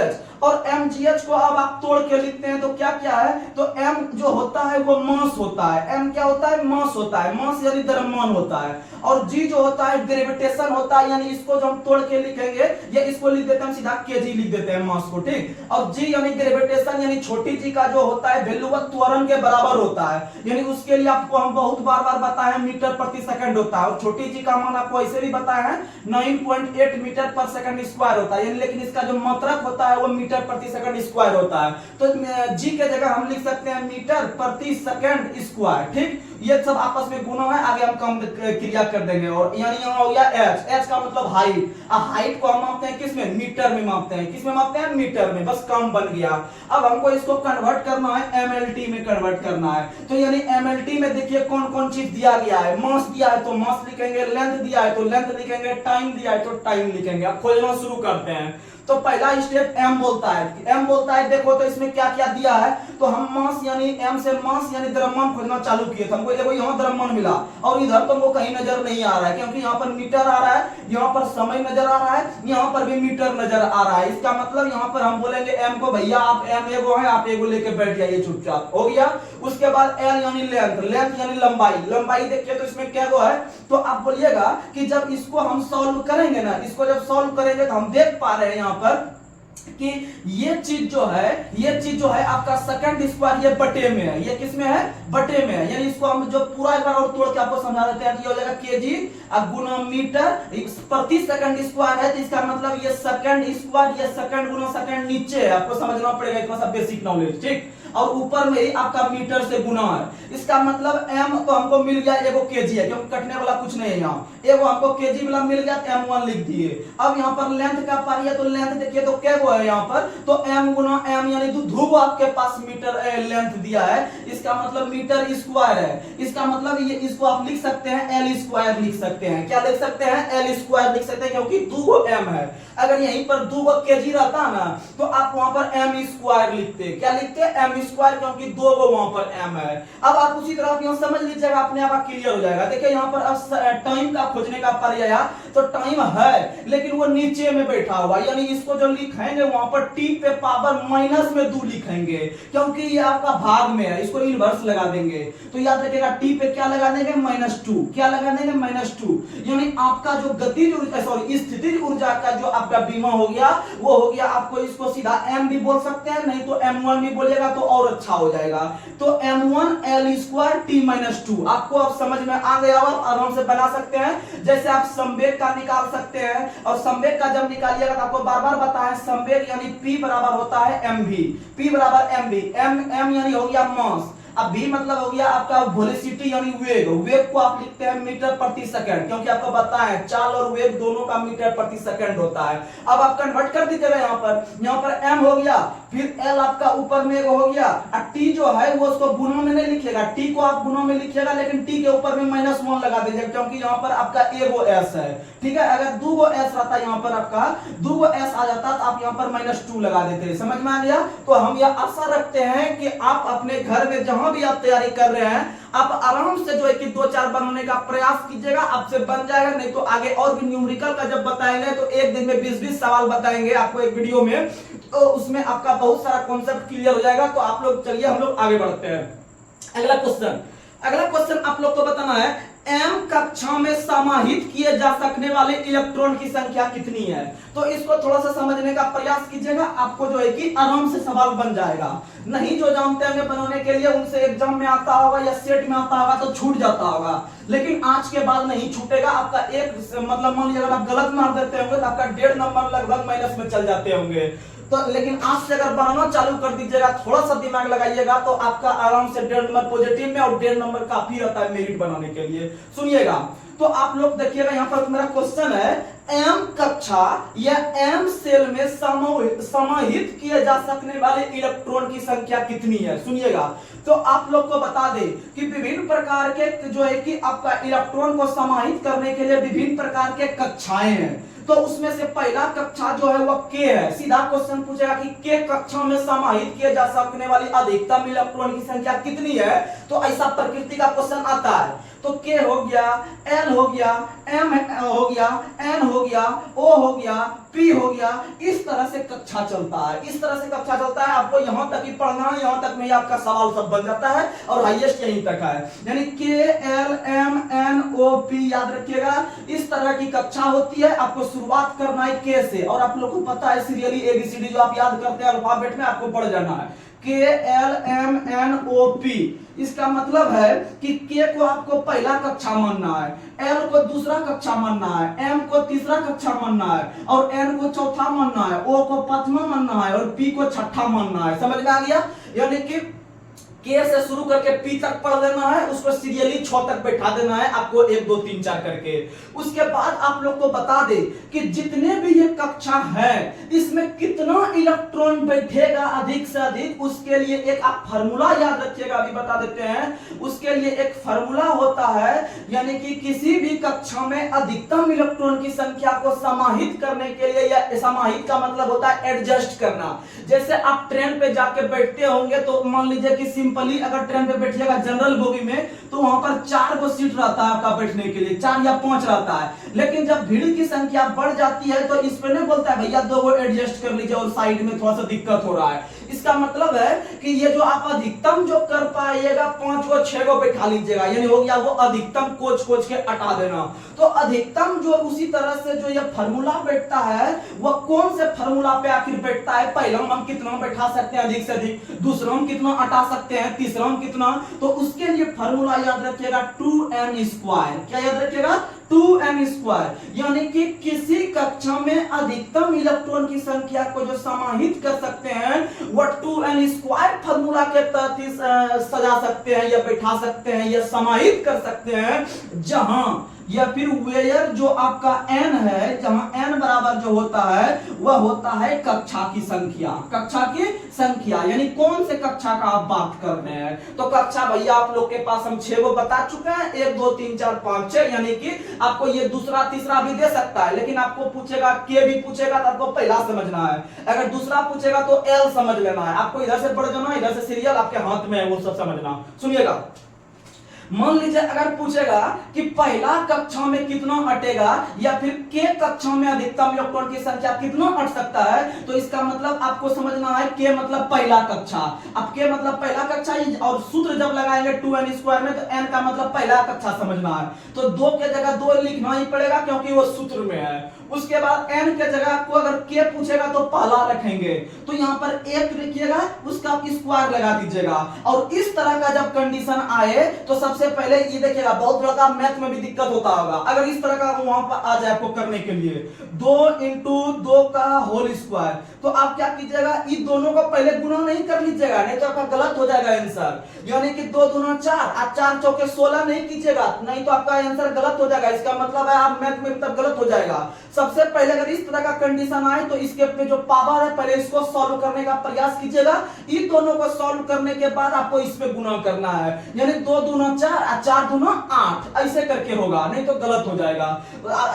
S1: और mgh को अब आप तोड़ के लिखते हैं तो क्या क्या है, तो m जो होता है वो मास होता है। m क्या होता है? मास होता है। मास यानी द्रव्यमान होता है। और g जो होता है ग्रेविटेशन होता है, यानी इसको जो हम तोड़ के लिखेंगे ये इसको लिख देते हैं सीधा kg लिख देते हैं मास को, ठीक। और g यानी ग्रेविटेशन यानी छोटी g का जो होता है वैल्यू वह त्वरण के बराबर होता है, यानी उसके लिए आपको हम बहुत बार बार बताए हैं मीटर प्रति सेकंड होता है। और छोटी g का मान आपको ऐसे भी बताया है 9.8 मीटर पर सेकंड स्क्वायर होता है, यानी लेकिन इसका जो मात्रक होता है वो मीटर प्रति सेकंड स्क्वायर होता है। तो g के जगह हम लिख सकते हैं मीटर प्रति सेकंड स्क्वायर, ठीक। ये सब आपस में गुना है, आगे हम कम क्रिया कर देंगे। और यानी यहाँ हो गया h, h का मतलब हाइट। हाइट को हम मापते हैं किसमें? मीटर में मापते हैं। किसमें मापते हैं? मीटर में। बस कम बन गया। अब हमको इसको कन्वर्ट करना है mlt में कन्वर्ट करना है। तो यानी mlt में देखिए कौन कौन चीज दिया गया है। मास दिया है तो मास लिखेंगे, लेंथ दिया है तो लेंथ लिखेंगे, टाइम दिया है तो टाइम लिखेंगे। अब खोजना शुरू करते हैं। तो पहला स्टेप m बोलता है। m बोलता है देखो तो इसमें क्या क्या दिया है, तो हम मास यानी m से मास यानी द्रव्यमान खोजना चालू किए थे। हमको देखो यहाँ द्रव्यमान मिला और इधर तो हमको कहीं नजर नहीं आ रहा है, क्योंकि यहाँ पर मीटर आ रहा है, यहाँ पर समय नजर आ रहा है, यहाँ पर भी मीटर नजर आ रहा है। इसका मतलब यहाँ पर हम बोलेंगे m को भैया आप m एगो है, आप एगो लेके बैठ जाइए चुपचाप, हो गया। उसके बाद l यानी लेंथ, लेंथ यानी लंबाई। लंबाई देखिए तो इसमें क्या गो है, तो आप बोलिएगा कि जब इसको हम सॉल्व करेंगे ना, इसको जब सॉल्व करेंगे तो हम देख पा रहे हैं यहाँ पर कि ये चीज जो है आपका सेकंड स्क्वायर ये बटे में है। ये किस में है? बटे में है। यानी इसको हम जो पूरा एक बार और तोड़ के आपको समझा देते हैं कि ये हो जाएगा केजी गुना मीटर प्रति सेकंड स्क्वायर है। तो इसका मतलब ये सेकंड स्क्वायर, ये सेकंड गुना सेकंड नीचे है, आपको समझना पड़ेगा इतना सा बेसिक नॉलेज, ठीक। और ऊपर में ही आपका मीटर से गुना है। इसका मतलब m तो हमको मिल गया एगो केजी है, क्योंकि कटने वाला कुछ नहीं है यहाँ। एगो हमको केजी वाला मिल गया तो m1 लिख दिए। अब यहाँ पर लेंथ का पारी है तो लेंथ देखिए तो क्या है यहाँ पर, तो m गुना m यानी ध्रुव आपके पास मीटर लेंथ दिया है। इसका मतलब मीटर स्क्वायर है। इसका मतलब ये इसको आप लिख सकते हैं l स्क्वायर लिख सकते हैं। क्या लिख सकते हैं? l स्क्वायर लिख सकते हैं, क्योंकि 2 m है। अगर यहीं पर 2 केजी रहता ना तो आप वहां पर m स्क्वायर लिखते। क्या लिखते? m स्क्वायर, क्योंकि 2 वहां पर m है। अब आप उसी तरह आप यहाँ समझ लीजिएगा, अपने आप क्लियर हो जाएगा। देखिए यहाँ पर अब टाइम का खोजने का पर्याय, तो टाइम है लेकिन वो नीचे में बैठा हुआ, यानी इसको जो लिखेंगे वहां पर t पे पावर माइनस में 2 लिखेंगे, क्योंकि ये आपका भाग में है। इसको इनवर्स लगा देंगे तो याद रखिएगा t पे क्या लगा देंगे? -2। क्या लगा देंगे? -2। यानी आपका जो गतिज स्थितिज ऊर्जा का जो आपका बीमा हो गया वो हो गया, आपको इसको सीधा m भी बोल सकते हैं, नहीं तो m1 भी बोलिएगा तो और अच्छा हो जाएगा। तो m1 l स्क्वायर t-2 आपको अब समझ में आ गया, आप आराम से बना सकते हैं। जैसे आप संवेग का निकाल सकते हैं, और संवेग का जब निकालिएगा तो आपको बार बार बताएं संवेग यानी p बराबर होता है mv। p बराबर mv, m यानी हो गया मास, अब v मतलब हो गया आपका वेलोसिटी यानी वेग। वेग को आप लिखते हैं मीटर प्रति सेकंड, क्योंकि आपको पता है चाल और वेग दोनों का मीटर प्रति सेकंड होता है। अब आप कन्वर्ट कर दीजिएगा यहाँ पर m हो गया, फिर l आपका ऊपर में हो गया, और t जो है वो उसको गुणा में नहीं लिखिएगा, t को आप गुणा में लिखिएगा, लेकिन t के ऊपर में -1 लगा दीजिएगा, क्योंकि यहाँ पर आपका एगो s है, ठीक है। अगर 2 s रहता यहाँ पर आपका 2 s आ जाता तो आप यहाँ पर -2 लगा देते। समझ में आ गया? तो हम यह आशा रखते हैं कि आप अपने घर में जहां भी आप तैयारी कर रहे हैं आप आराम से जो है कि 2-4 बनाने का प्रयास कीजिएगा, आपसे बन जाएगा। नहीं तो आगे और भी न्यूमेरिकल का जब बताएंगे तो एक दिन में 20-20 सवाल बताएंगे आपको एक वीडियो में, तो उसमें आपका बहुत सारा कॉन्सेप्ट क्लियर हो जाएगा। तो आप लोग चलिए हम लोग आगे बढ़ते हैं। अगला क्वेश्चन आप लोग को बताना है m कक्षा में समाहित किए जा सकने वाले इलेक्ट्रॉन की संख्या कितनी है। तो इसको थोड़ा सा समझने का प्रयास कीजिएगा, आपको जो है कि आराम से सवाल बन जाएगा। नहीं जो जानते होंगे बनाने के लिए उनसे एग्जाम में आता होगा या सेट में आता होगा तो छूट जाता होगा, लेकिन आज के बाद नहीं छूटेगा आपका। एक मतलब मान लीजिए अगर आप गलत मार देते होंगे तो आपका 1.5 नंबर लगभग माइनस में चल जाते होंगे। तो लेकिन आज से अगर बनाना चालू कर दीजिएगा, थोड़ा सा दिमाग लगाइएगा, तो आपका आराम से 1.5 नंबर पॉजिटिव में और 1.5 नंबर काफी रहता है मेरिट बनाने के लिए। सुनिएगा, तो आप लोग देखिएगा यहाँ पर मेरा क्वेश्चन है एम कक्षा या एम सेल में समाहित किए जा सकने वाले इलेक्ट्रॉन की संख्या कितनी है। सुनिएगा, तो आप लोग को बता दें कि विभिन्न प्रकार के जो है कि आपका इलेक्ट्रॉन को समाहित करने के लिए विभिन्न प्रकार के कक्षाएं हैं। तो उसमें से पहला कक्षा जो है वह के है। सीधा क्वेश्चन पूछेगा कि के कक्षा में समाहित किए जा सकने वाली अधिकतम इलेक्ट्रॉन की संख्या कितनी है, तो ऐसा प्रकृति का क्वेश्चन आता है। तो के हो गया, एल हो गया, एम हो गया, एन हो गया, ओ हो गया, पी हो गया, इस तरह से कक्षा चलता है, इस तरह से कक्षा चलता है। आपको यहां तक ही पढ़ना है, यहां तक में आपका सवाल सब बन जाता है और हाईएस्ट यहीं तक है, यानी K L M N O P याद रखिएगा। इस तरह की कक्षा होती है। आपको शुरुआत करना है के से, और आप लोग को पता है सीरियली एबीसीडी जो आप याद करते हैं अल्फाबेट में आपको पढ़ जाना है K L M N O P. इसका मतलब है कि के को आपको पहला कक्षा मानना है, एल को दूसरा कक्षा मानना है, एम को तीसरा कक्षा मानना है, और एन को चौथा मानना है, ओ को पांचवा मानना है, और पी को छठा मानना है। समझ में आ गया? यानी कि के से शुरू करके पी तक पढ़ देना है, उसको सीरियली 6 तक बैठा देना है आपको 1 2 3 4 करके। उसके बाद आप लोग को बता दे कि जितने भी ये कक्षा है इसमें कितना इलेक्ट्रॉन बैठेगा अधिक से अधिक, उसके लिए एक आप फार्मूला याद रखिएगा, अभी बता देते हैं। उसके लिए एक फार्मूला होता है, यानी कि किसी भी कक्षा में अधिकतम इलेक्ट्रॉन की संख्या को समाहित करने के लिए, या समाहित का मतलब होता है एडजस्ट करना। जैसे आप ट्रेन पे जाके बैठते होंगे तो मान लीजिए कि सिंपली अगर ट्रेन पे बैठिएगा जनरल बोगी में, तो वहां पर 4 गो सीट रहता है आपका बैठने के लिए, 4 या 5 रहता है। लेकिन जब भीड़ की संख्या बढ़ जाती है तो इस पे नहीं बोलता है भैया 2 गो एडजस्ट कर लीजिए और साइड में थोड़ा सा दिक्कत हो रहा है। इसका मतलब है कि ये जो आप अधिकतम जो कर पाइएगा 5 गो 6 गो बैठा लीजिएगा, यानी हो गया वो अधिकतम कोच के हटा देना। तो अधिकतम जो उसी तरह से जो ये फार्मूला बैठता है वह कौन से फार्मूला पे आखिर बैठता है? पहला हम कितना बैठा सकते हैं अधिक से अधिक, दूसरा हम कितना हटा सकते हैं, तीसरा हम कितना, तो उसके लिए फार्मूला याद रखिएगा 2n²। क्या याद रखिएगा? 2n²। यानी कि किसी कक्षा में अधिकतम इलेक्ट्रॉन की संख्या को जो समाहित कर सकते हैं वह 2n² फार्मूला के तहत ही सजा सकते हैं या बैठा सकते हैं या समाहित कर सकते हैं, जहां या फिर वेयर जो आपका n है, जहां n बराबर जो होता है वह होता है कक्षा की संख्या। कक्षा की संख्या यानी कौन से कक्षा का आप बात कर रहे हैं? तो कक्षा भैया आप लोग के पास हम 6 गो बता चुके हैं, 1 2 3 4 5 6, यानी कि आपको ये दूसरा तीसरा भी दे सकता है, लेकिन आपको पूछेगा के भी पूछेगा तो आपको पहला समझना है, अगर दूसरा पूछेगा तो एल समझ लेना है। आपको इधर से पढ़ जाना, इधर से सीरियल आपके हाथ में है, वो सब समझना। सुनिएगा, मान लीजिए अगर पूछेगा कि पहला कक्षा में कितना अटेगा या फिर के कक्षा में अधिकतम इलेक्ट्रॉन की संख्या कितना अट सकता है, तो इसका मतलब आपको समझना है के मतलब पहला कक्षा। अब के मतलब पहला कक्षा, और सूत्र जब लगाएंगे 2n² में तो n का मतलब पहला कक्षा समझना है, तो 2 के जगह 2 लिखना ही पड़ेगा क्योंकि वो सूत्र में है। उसके बाद n के जगह आपको अगर के पूछेगा तो पहला रखेंगे, तो यहाँ पर 1 लिखिएगा, उसका स्क्वायर लगा दीजिएगा। और इस तरह का जब कंडीशन आए तो सबसे पहले ये देखिएगा, बहुत बड़ा मैथ में भी दिक्कत होता होगा अगर इस तरह का वहां पर आ जाए आपको करने के लिए 2 × 2 का होल स्क्वायर, तो आप क्या कीजिएगा, इन दोनों को पहले गुणा नहीं कर लीजिएगा, नहीं तो आपका गलत हो जाएगा आंसर। यानी कि 2 दूना 4 और 4 चौके 16 नहीं कीजिएगा, नहीं तो आपका आंसर गलत हो जाएगा। इसका मतलब है आप मैथ में तब गलत हो जाएगा। सबसे पहले अगर इस तरह का कंडीशन आए तो इसके पे जो पावर है पहले इसको सॉल्व करने का प्रयास कीजिएगा। इन दोनों को सॉल्व करने के बाद आपको इस पे गुणा करना है, यानी 2 दूना 4 और 4 दूना 8, ऐसे करके होगा, नहीं तो गलत हो जाएगा।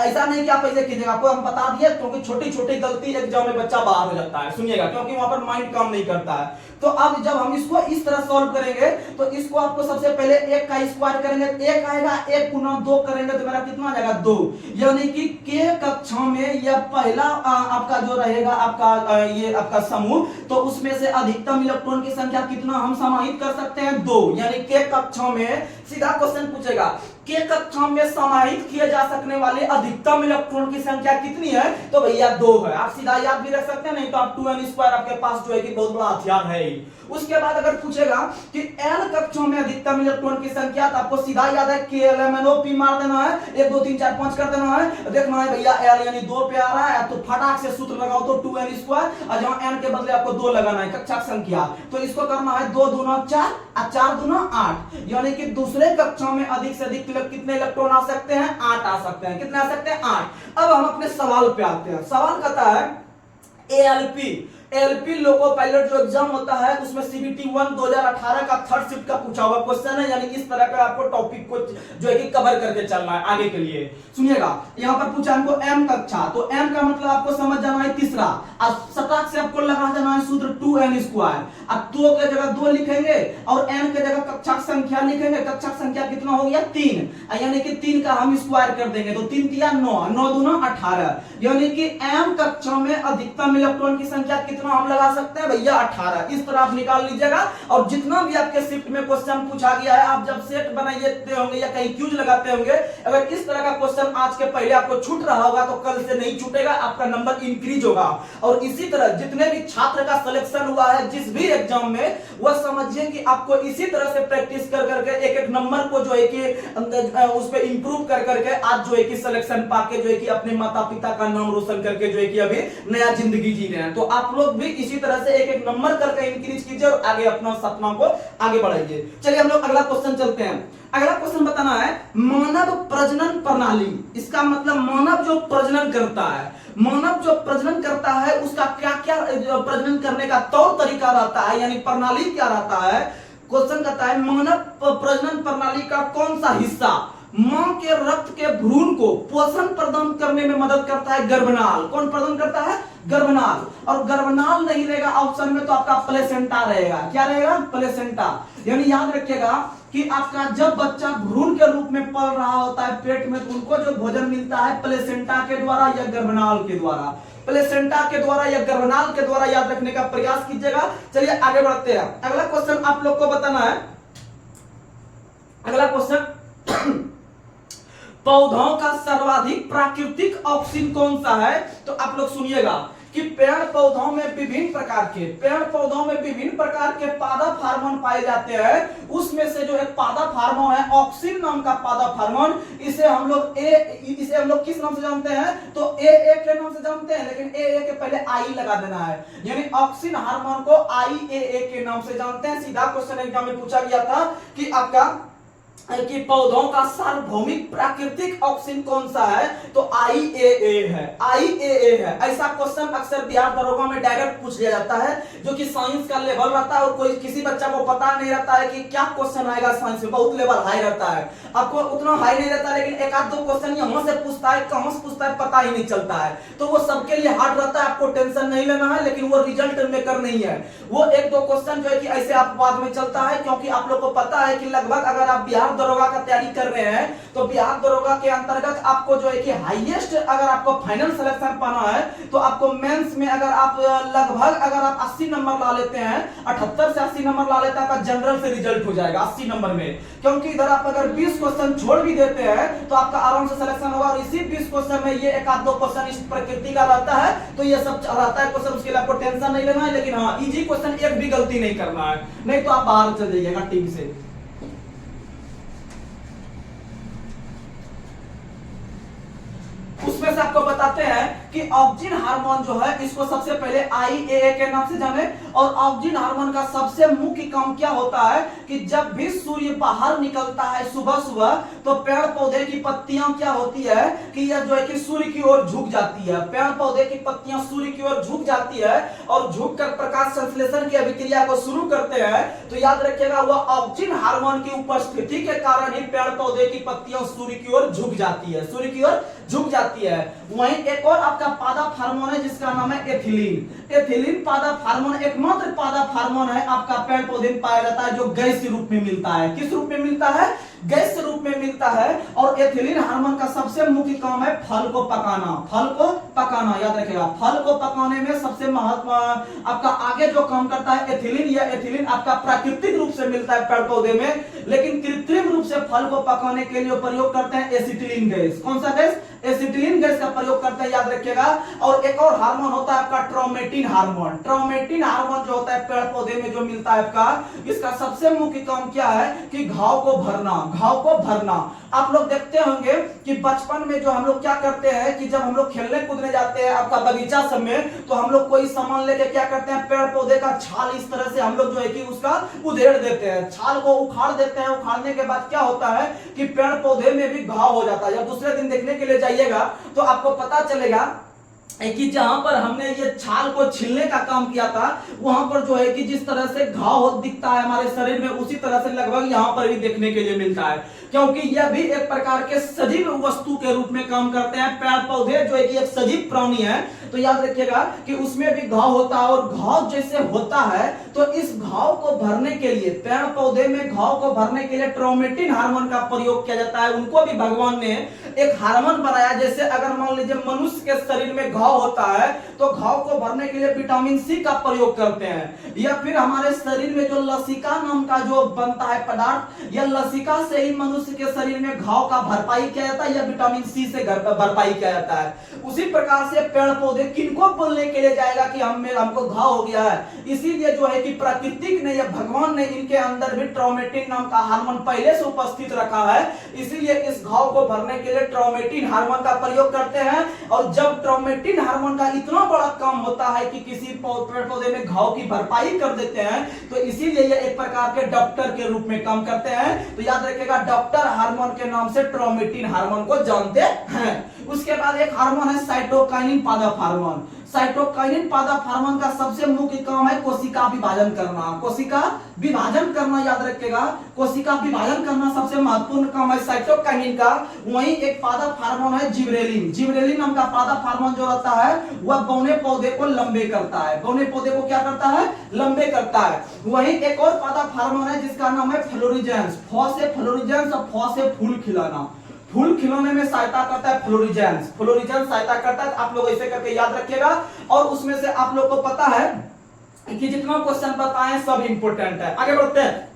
S1: ऐसा नहीं कि आप ऐसे कीजिएगा, आपको हम बता दिए क्योंकि छोटी छोटी गलती एग्जाम में बच्चा बाहर हो जाता है। सुनिएगा, क्योंकि वहां पर माइंड काम नहीं करता है। तो अब जब हम इसको इस तरह सॉल्व करेंगे तो इसको आपको सबसे पहले 1 का स्क्वायर करेंगे, 1 आएगा, 1 × 2 करेंगे तो मेरा कितना आ जाएगा 2। यानी कि के कक्षा में यह पहला आपका जो रहेगा आपका ये आपका समूह, तो उसमें से अधिकतम इलेक्ट्रॉन की संख्या कितना हम समाहित कर सकते हैं 2। यानी के कक्षा में सीधा क्वेश्चन पूछेगा के कक्षा में समाहित किए जा सकने वाले अधिकतम इलेक्ट्रॉन की संख्या कितनी है, तो भैया 2 है। आप सीधा याद भी रख सकते हैं, नहीं तो आप 2n² आपके पास जो है कि बहुत बड़ा हथियार है। उसके बाद अगर पूछेगा कि n कक्षा में अधिकतम इलेक्ट्रॉन की संख्या, तो आपको सीधा याद है K L M N O P मार देना है, 1 2 3 4 5 कर देना है, देखना है भैया एल यानी 2 पे आ रहा है तो फटाक से सूत्र लगाओ तो 2n², और जहां n के बदले आपको 2 लगाना है कक्षा संख्या, तो इसको करना है 2 दूना 4 और 4 दूना 8। यानी कि दूसरे कक्षा में अधिक से अधिक कितने इलेक्ट्रॉन आ सकते हैं? 8 आ सकते हैं। कितने आ सकते हैं? 8। अब हम अपने सवाल पे आते हैं। सवाल कहता है एएलपी लोको पायलट जो एग्जाम होता है उसमें सीबीटी 1 2018 का थर्ड शिफ्ट का पूछा हुआ क्वेश्चन है, यानी इस तरह का आपको टॉपिक को जो है कि कवर करके चलना है आगे के लिए। सुनिएगा, यहाँ पर पूछा हमको एम कक्षा, तो एम का मतलब आपको समझ जाना है तीसरा। अब सटाक से आपको लगा जाना है सूत्र 2n²। अब 2 के जगह 2 लिखेंगे और n के जगह कक्षा संख्या लिखेंगे। कक्षा संख्या कितना हो गया? 3, यानी कि 3 का हम स्क्वायर कर देंगे तो 3 तिया 9, 9 दूना 18, यानी कि m कक्षा में अधिकतम इलेक्ट्रॉन की संख्या कितना हम लगा सकते हैं भैया? 18। इस तरह आप निकाल लीजिएगा। और जितना भी आपके शिफ्ट में क्वेश्चन पूछा गया है, आप जब सेट बनाते होंगे या कहीं क्यूज लगाते होंगे, अगर इस तरह का क्वेश्चन आज के पहले आपको छूट रहा होगा तो कल से नहीं छूटेगा, आपका नंबर इंक्रीज होगा। और इसी तरह जितने भी छात्र का सिलेक्शन हुआ है जिस भी एग्जाम में, वह समझिए कि आपको इसी तरह से प्रैक्टिस कर करके एक एक नंबर को जो है कि उस पर इंप्रूव कर करके आज जो है कि सिलेक्शन पाके जो है कि अपने माता पिता का नाम रोशन करके जो है कि अभी नया जिंदगी जी रहे हैं। तो आप लोग भी इसी तरह से एक एक नंबर करके इंक्रीज कीजिए और आगे अपना सपना को आगे बढ़ाइए। चलिए हम लोग अगला क्वेश्चन चलते हैं। अगला क्वेश्चन बताना है मानव प्रजनन प्रणाली। इसका मतलब मानव जो प्रजनन करता है, मानव जो प्रजनन करता है उसका क्या क्या प्रजनन करने का तौर तरीका रहता है, यानी प्रणाली क्या रहता है। क्वेश्चन कहता है मानव प्रजनन प्रणाली का कौन सा हिस्सा मां के रक्त के भ्रूण को पोषण प्रदान करने में मदद करता है? गर्भनाल। कौन प्रदान करता है? गर्भनाल। और गर्भनाल नहीं रहेगा ऑप्शन में तो आपका प्लेसेंटा रहेगा। क्या रहेगा? प्लेसेंटा। यानी याद रखिएगा कि आपका जब बच्चा भ्रूण के रूप में पल रहा होता है पेट में, तो उनको जो भोजन मिलता है प्लेसेंटा के द्वारा या गर्भनाल के द्वारा। प्लेसेंटा के द्वारा या गर्भनाल के द्वारा याद रखने का प्रयास कीजिएगा। चलिए आगे बढ़ते हैं। अगला क्वेश्चन आप लोग को बताना है। अगला क्वेश्चन पौधों का सर्वाधिक प्राकृतिक ऑक्सीजन कौन सा है? तो आप लोग सुनिएगा कि पेड़ पौधों में विभिन्न प्रकार के पादप हार्मोन पाए जाते हैं। उसमें से जो एक पादप हार्मोन है ऑक्सीन नाम का पादप हार्मोन, इसे हम लोग किस नाम से जानते हैं? तो ए के नाम से जानते हैं, लेकिन ए के पहले आई लगा देना है, यानी ऑक्सीन हार्मोन को IAA के नाम से जानते हैं। सीधा क्वेश्चन एग्जाम में पूछा गया था कि आपका कि पौधों का सार्वभौमिक प्राकृतिक ऑक्सीजन कौन सा है? तो IAA है। IAA है। ऐसा क्वेश्चन अक्सर बिहार दरोगा में डायरेक्ट पूछ लिया जाता है, जो कि साइंस का लेवल रहता है और कोई किसी बच्चा को पता नहीं रहता है कि क्या क्वेश्चन आएगा। साइंस में बहुत लेवल हाई रहता है, आपको उतना हाई नहीं रहता, लेकिन एक आध दो क्वेश्चन यहाँ से पूछता है, कहां से पूछता है पता ही नहीं चलता है। तो वो सबके लिए हार्ड रहता है, आपको टेंशन नहीं लेना है, लेकिन वो रिजल्ट मेकर नहीं है। वो एक दो क्वेश्चन जो है कि ऐसे आप बाद में चलता है, क्योंकि आप लोग को पता है कि लगभग अगर आप बिहार दरोगा का तैयारी कर रहे हैं तो बिहार दरोगा के अंतर्गत आपको जो है कि हाईएस्ट अगर आपको फाइनल सिलेक्शन पाना है तो आपको मेंस में अगर आप लगभग अगर आप 80 नंबर ला लेते हैं, 78 से 80 नंबर ला लेते हैं, आपका जनरल से रिजल्ट हो जाएगा 80 नंबर में। क्योंकि इधर आप अगर 20 क्वेश्चन छोड़ भी देते हैं तो आपका आराम से सिलेक्शन होगा। और इसी 20 क्वेश्चन में ये एक आध दो क्वेश्चन इस प्रकृति का रहता है, तो ये सब रहता है क्वेश्चन, उसके लिए आपको टेंशन नहीं लेना है। लेकिन हाँ, इजी क्वेश्चन एक भी गलती नहीं करना है, नहीं तो आप बाहर चल जाइएगा टीम से। उसमें से आपको बताते हैं कि ऑक्सीजन हार्मोन जो है इसको सबसे पहले IAA के नाम से जाने। और ऑक्सीजन हार्मोन का सबसे मुख्य काम क्या होता है कि जब भी सूर्य बाहर निकलता है सुबह सुबह, तो पेड़ पौधे की पत्तियां क्या होती है कि यह जो है कि सूर्य की ओर झुक जाती है। पेड़ पौधे की पत्तियां सूर्य की ओर झुक जाती है और झुककर प्रकाश संश्लेषण की अभिक्रिया को शुरू करते हैं। तो याद रखिएगा वह ऑक्सीजन हार्मोन की उपस्थिति के कारण ही पेड़ पौधे की पत्तियां सूर्य की ओर झुक जाती है, सूर्य की ओर झुक जाती है। वहीं एक और आपका पादप हार्मोन है जिसका नाम है एथिलीन। एथिलीन पादप हार्मोन एकमात्र पादप हार्मोन है आपका पेड़ पौधे में पाया जाता है जो गैस के रूप में मिलता है। किस रूप में मिलता है? गैस रूप में मिलता है। और एथिलीन हार्मोन का सबसे मुख्य काम है फल को पकाना। फल को पकाना याद रखिएगा, फल को पकाने में सबसे महत्व आपका आगे जो काम करता है एथिलीन। या एथिलीन आपका प्राकृतिक रूप से मिलता है पेड़ पौधे में, लेकिन कृत्रिम रूप से फल को पकाने के लिए प्रयोग करते हैं एसिटिलीन गैस। कौन सा गैस? एसिटिलीन गैस का प्रयोग करते हैं, याद रखिएगा। और एक और हार्मोन होता है आपका ट्रोमेटिन हार्मोन। ट्रोमेटिन हार्मोन जो होता है पेड़ पौधे में जो मिलता है आपका, इसका सबसे मुख्य काम क्या है कि घाव को भरना, घाव को भरना। आप लोग देखते होंगे कि बचपन में जो हम लोग क्या करते हैं कि जब हम लोग खेलने कूदने जाते हैं आपका बगीचा सब में, तो हम लोग कोई सामान लेके क्या करते हैं, पेड़ पौधे का छाल इस तरह से हम लोग जो है कि उसका उधेड़ देते हैं, छाल को उखाड़ देते हैं। उखाड़ने के बाद क्या होता है कि पेड़ पौधे में भी घाव हो जाता है। जब दूसरे दिन देखने के लिए जाइएगा तो आपको पता चलेगा कि जहां पर हमने ये छाल को छीलने का काम किया था, वहां पर जो है कि जिस तरह से घाव दिखता है हमारे शरीर में, उसी तरह से लगभग यहां पर भी देखने के लिए मिलता है, क्योंकि यह भी एक प्रकार के सजीव वस्तु के रूप में काम करते हैं। पेड़ पौधे जो है कि एक सजीव प्राणी है, तो याद रखिएगा कि उसमें भी घाव होता है। और घाव जैसे होता है तो इस घाव को भरने के लिए, पेड़ पौधे में घाव को भरने के लिए ट्रोमेटिन हार्मोन का प्रयोग किया जाता है। उनको भी भगवान ने एक हार्मोन बनाया। जैसे अगर मान लीजिए मनुष्य के शरीर में घाव होता है तो घाव को भरने के लिए विटामिन सी का प्रयोग करते हैं, या फिर हमारे शरीर में जो लसिका नाम का जो बनता है पदार्थ, या लसिका से ही मनुष्य के शरीर में घाव का भरपाई किया जाता है, या विटामिन सी से भरपाई किया जाता है। उसी प्रकार से पेड़ पौधे किनको बोलने के लिए जाएगा कि हमको घाव हो गया है, इसीलिए जो है कि प्राकृतिक ने या भगवान ने इनके अंदर भी ट्रोमेटिन नाम का हार्मोन पहले से उपस्थित रखा है, इसीलिए इस घाव को भरने के लिए ट्रोमेटिन हार्मोन का प्रयोग करते हैं। और जब ट्रोमेटिन हार्मोन का इतना बड़ा काम होता है कि किसी पेड़ पौधे में घाव की भरपाई कर देते हैं, तो इसीलिए ये एक प्रकार के डॉक्टर के रूप में काम करते हैं। तो याद रखिएगा डॉक्टर हार्मोन के नाम से ट्रोमेटिन हार्मोन को जानते हैं। उसके बाद एक हार्मोन है साइटोकाइनिन पादप हार्मोन। साइटोकाइनिन पादप हार्मोन का सबसे मुख्य काम है कोशिका विभाजन करना। कोशिका विभाजन करना, याद रखिएगा कोशिका विभाजन करना सबसे महत्वपूर्ण काम है साइटोकाइनिन का। वहीं एक पादप हार्मोन है जिबरेलिन। जिबरेलिन नाम का पादप हार्मोन जो रहता है वह बौने पौधे को लंबे करता है। बौने पौधे को क्या करता है, लंबे करता है। वहीं एक और पादप हार्मोन है जिसका नाम है फ्लोरिजेंस। फ से फ्लोरिजेंस और फ से फूल खिलाना। फूल खिलौने में सहायता करता है फ्लोरिजेंस। फ्लोरिजेंस सहायता करता है, आप लोग ऐसे करके याद रखिएगा। और उसमें से आप लोग को पता है कि जितना क्वेश्चन बताए सब इंपोर्टेंट है। आगे बढ़ते हैं,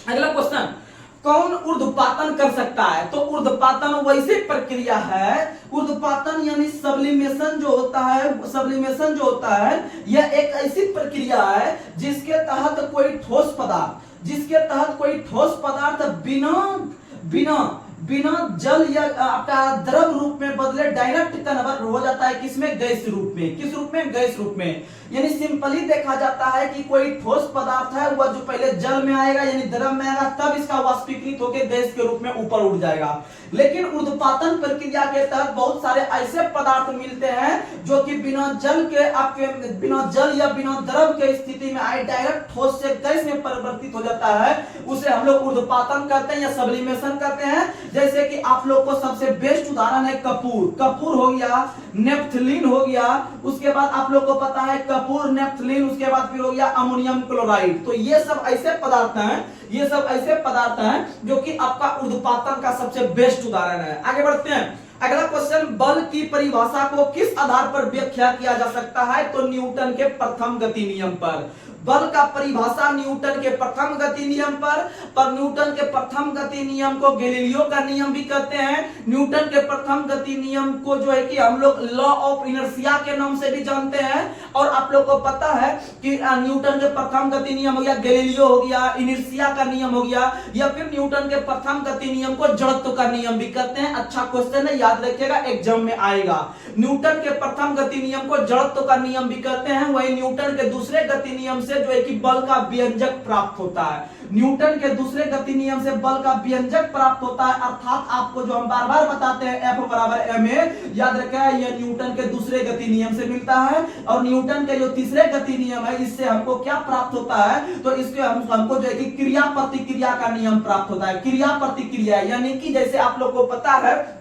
S1: अगला क्वेश्चन, कौन ऊर्ध्वपातन कर सकता है? तो ऊर्ध्वपातन वैसे प्रक्रिया है, ऊर्ध्वपातन यानी सब्लिमेशन जो होता है, सब्लिमेशन जो होता है यह एक ऐसी प्रक्रिया है जिसके तहत कोई ठोस पदार्थ बिना जल या आपका द्रव रूप में बदले डायरेक्ट कन्वर्ट हो जाता है। किसमें? गैस रूप में। किस रूप में? गैस रूप में। यानी सिंपली देखा जाता है कि कोई ठोस पदार्थ है वह जो पहले जल में आएगा यानी द्रव में आएगा, तब इसका वाष्पीकृत होकर गैस के रूप में ऊपर उठ जाएगा। लेकिन ऊर्ध्वपातन प्रक्रिया के तहत बहुत सारे ऐसे पदार्थ मिलते हैं जो कि बिना जल या बिना द्रव के स्थिति में आए डायरेक्ट ठोस से गैस में परिवर्तित हो जाता है, उसे हम लोग ऊर्ध्वपातन करते हैं या सब्लिमेशन करते हैं। जैसे कि आप लोग को सबसे बेस्ट उदाहरण है कपूर हो गया, नेफ्थलीन हो गया, उसके बाद आप लोग को पता है कपूर, नेफ्थलीन, उसके बाद फिर हो गया अमोनियम क्लोराइड। तो ये सब ऐसे पदार्थ हैं जो कि आपका ऊर्ध्वपातन का सबसे बेस्ट उदाहरण है। आगे बढ़ते हैं, अगला क्वेश्चन, बल की परिभाषा को किस आधार पर व्याख्या किया जा सकता है? तो न्यूटन के प्रथम गति नियम पर। बल का परिभाषा न्यूटन के प्रथम गति नियम पर न्यूटन के प्रथम गति नियम को गैलीलियो का नियम भी कहते हैं। न्यूटन के प्रथम गति नियम को जो है कि हम लोग लॉ ऑफ इनर्शिया के नाम से भी जानते हैं। और आप लोग को पता है कि न्यूटन के प्रथम गति नियम हो गया, गैलीलियो हो गया, इनर्शिया का नियम हो गया, या फिर न्यूटन के प्रथम गति नियम को जड़त्व का नियम भी कहते हैं। अच्छा क्वेश्चन है, याद रखिएगा एग्जाम में आएगा। न्यूटन के प्रथम गति नियम को जड़त्व का नियम भी कहते हैं। वही न्यूटन के दूसरे गति नियम से जो है कि बल का व्यंजक प्राप्त होता है। न्यूटन के दूसरे गति नियम से बल का व्यंजक प्राप्त होता है, अर्थात आपको जो हम बार बार बताते हैं F बराबर ma, याद रखिएगा यह न्यूटन के दूसरे गति नियम से मिलता है। और न्यूटन के जो तीसरे गति नियम है इससे हमको क्या प्राप्त होता है? तो इसके हमको जो है कि क्रिया प्रतिक्रिया का नियम प्राप्त होता है। क्रिया प्रतिक्रिया यानी कि जैसे आप लोग को पता है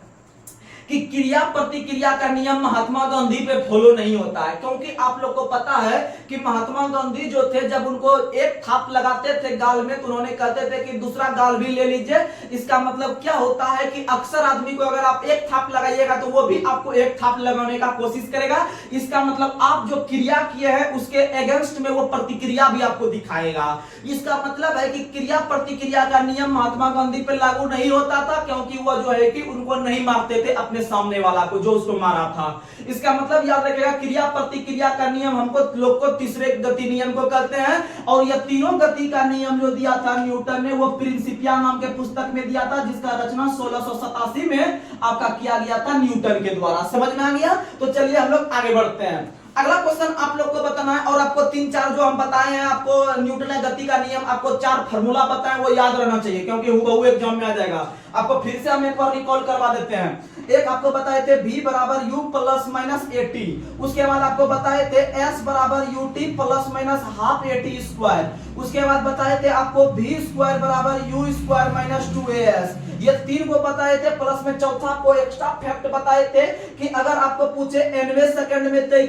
S1: कि क्रिया प्रतिक्रिया का नियम महात्मा गांधी पे फॉलो नहीं होता है, क्योंकि आप लोग को पता है कि महात्मा गांधी जो थे जब उनको एक थाप लगाते थे गाल में, तो उन्होंने कहते थे कि दूसरा गाल भी ले लीजिए। इसका मतलब क्या होता है कि अक्सर आदमी को अगर आप एक थाप लगाइएगा तो वो भी आपको एक थाप लगाने का कोशिश करेगा। इसका मतलब आप जो क्रिया किए हैं उसके अगेंस्ट में वो प्रतिक्रिया भी आपको दिखाएगा। इसका मतलब है कि क्रिया प्रतिक्रिया का नियम महात्मा गांधी पे लागू नहीं होता था, क्योंकि वो जो है कि उनको नहीं मारते थे अपने अपने सामने वाला को जो उसको मारा था। इसका मतलब याद रखिएगा, क्रिया प्रतिक्रिया का नियम हमको लोग को तीसरे गति नियम को कहते हैं। और यह तीनों गति का नियम जो दिया था न्यूटन ने, वो प्रिंसिपिया नाम के पुस्तक में दिया था, जिसका रचना 1687 में आपका किया गया था न्यूटन के द्वारा। समझ में आ गया? तो चलिए हम लोग आगे बढ़ते हैं। अगला क्वेश्चन आप लोग को बताना है, और आपको 3-4 जो हम बताए हैं, आपको न्यूटन गति का नियम, आपको 4 फार्मूला बताएं, वो याद रहना चाहिए, क्योंकि हुबहू एग्जाम में आ जाएगा। आपको फिर से हम एक बार रिकॉल करवा देते हैं। एक आपको बताए थे v बराबर u प्लस माइनस at, उसके बाद आपको बताए थे s बराबर ut plus minus half at square, उसके बाद बताए थे आपको v स्क्वायर बराबर u स्क्वायर माइनस 2as, ये 3 को बताए थे। प्लस में चौथा को एक्स्ट्रा फैक्ट बताए थे कि अगर आपको पूछे nवें सेकंड में तय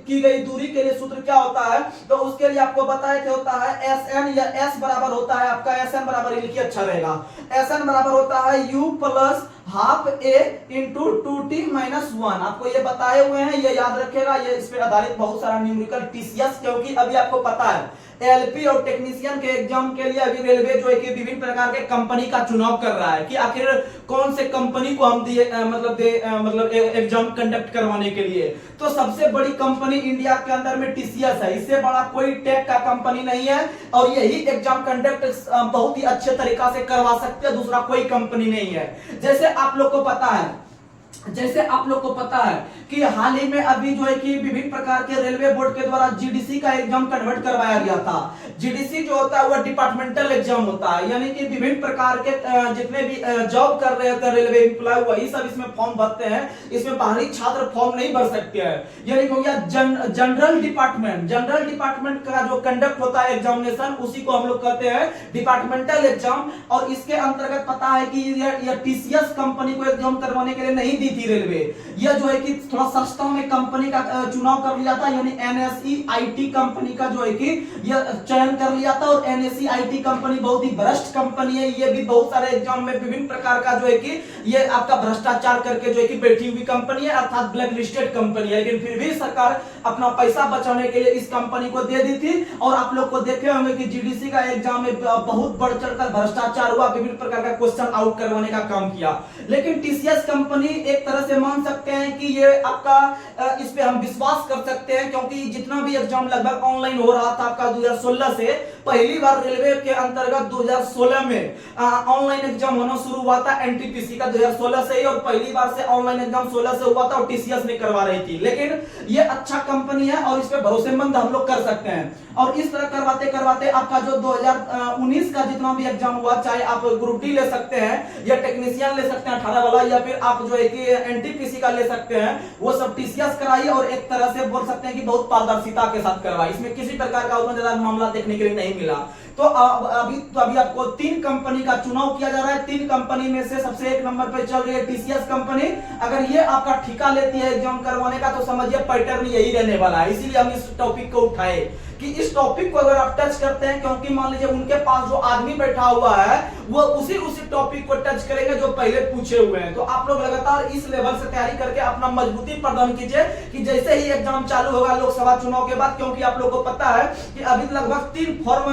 S1: की गई दूरी के लिए सूत्र क्या होता है, तो उसके लिए आपको बताए थे होता है sn, या s बराबर होता है आपका sn बराबर, लिखिए अच्छा रहेगा, sn बराबर होता है u plus half a into 2t minus 1। आपको ये बताए हुए हैं, ये याद रखेगा। ये इस पे आधारित बहुत सारा न्यूमेरिकल टीसीएस, क्योंकि अभी आपको पता है एलपी और टेक्नीशियन के एग्जाम के लिए अभी रेलवे जो है कि विभिन्न प्रकार के कंपनी का चुनाव कर रहा है कि आखिर कौन से कंपनी को हम दिए मतलब एग्जाम कंडक्ट करवाने के लिए। तो सबसे बड़ी कंपनी इंडिया के अंदर में टीसीएस है, इससे बड़ा कोई टेक का कंपनी नहीं है, और यही एग्जाम कंडक्ट बहुत ही अच्छे तरीका से करवा सकते हैं, दूसरा कोई कंपनी नहीं है। जैसे आप लोग को पता है कि हाल ही में अभी जो है कि विभिन्न प्रकार के रेलवे बोर्ड के द्वारा जीडीसी का एग्जाम कन्वर्ट करवाया गया था। जीडीसी जो होता है वह डिपार्टमेंटल एग्जाम होता है, यानी कि विभिन्न प्रकार के जितने भी जॉब कर रहे होते हैं रेलवे एम्प्लॉय, वही सब इसमें फॉर्म भरते हैं। इसमें बाहरी छात्र फॉर्म नहीं भर सकते हैं। यानी कि हो गया जनरल डिपार्टमेंट का जो कंडक्ट होता है एग्जामिनेशन, उसी को हम लोग कहते हैं डिपार्टमेंटल एग्जाम। और इसके अंतर्गत पता है कि यह टीसीएस कंपनी को एग्जाम करवाने के लिए नहीं दी थी रेलवे। यह जो है कि थोड़ा सस्ता में कंपनी का चुनाव कर लिया था, यानी एनएसई आईटी कंपनी का जो है कि यह चयन कर लिया था। और एनएसई आईटी कंपनी बहुत ही भ्रष्ट कंपनी है, ये भी बहुत सारे एग्जाम में विभिन्न प्रकार का जो है कि ये आपका भ्रष्टाचार करके जो है कि बैठी हुई कंपनी है, अर्थात ब्लैक लिस्टेड कंपनी है। लेकिन फिर भी सरकार अपना पैसा बचाने के लिए इस कंपनी को दे दी थी। और आप लोग को देखे होंगे कि जीडीसी का एग्जाम में बहुत बढ़ चढ़कर भ्रष्टाचार हुआ, विभिन्न प्रकार का क्वेश्चन आउट करवाने का काम किया। लेकिन टीसीएस कंपनी एक तरह से मान सकते हैं कि ये आपका इस पे हम विश्वास कर सकते हैं, क्योंकि जितना भी एग्जाम लगभग ऑनलाइन हो रहा था आपका 2016 से, पहली बार रेलवे के अंतर्गत 2016 में ऑनलाइन एग्जाम होना शुरू हुआ था एनटीपीसी का 2016 से ही, और पहली बार से ऑनलाइन एग्जाम 16 से हुआ था और टीसीएस ने करवा रही थी। लेकिन ये अच्छा कंपनी है और इस पे भरोसेमंद हम लोग कर सकते हैं। और इस तरह करवाते करवाते आपका जो 2019 का जितना भी एग्जाम हुआ, चाहे आप ग्रुप डी ले सकते हैं या टेक्नीशियन ले सकते हैं 18 वाला, या फिर आप जो है कि एनटीपीसी का ले सकते हैं, वो सब टीसीएस कराई और एक तरह से बोल सकते हैं कि बहुत पारदर्शिता के साथ करवाई। इसमें किसी प्रकार का उतना ज्यादा मामला देखने के लिए नहीं मिला। तो अभी आपको 3 कंपनी का चुनाव किया जा रहा है। 3 कंपनी में से सबसे 1 नंबर पे चल रही है टीसीएस कंपनी। अगर ये आपका ठिका लेती है एग्जाम करवाने का, तो समझिए पैटर्न यही रहने वाला है। इसीलिए हम इस टॉपिक को उठाए कि इस टॉपिक को अगर आप टच करते हैं, क्योंकि मान लीजिए उनके पास जो आदमी बैठा हुआ है वो उसी टॉपिक को टच करेंगे जो पहले पूछे हुए हैं। तो आप लोग लगातार इस लेवल से तैयारी करके अपना मजबूती प्रदान कीजिए कि जैसे ही एग्जाम चालू होगा लोकसभा चुनाव के बाद, क्योंकि आप लोग को पता है कि अभी लगभग 3 फॉर्म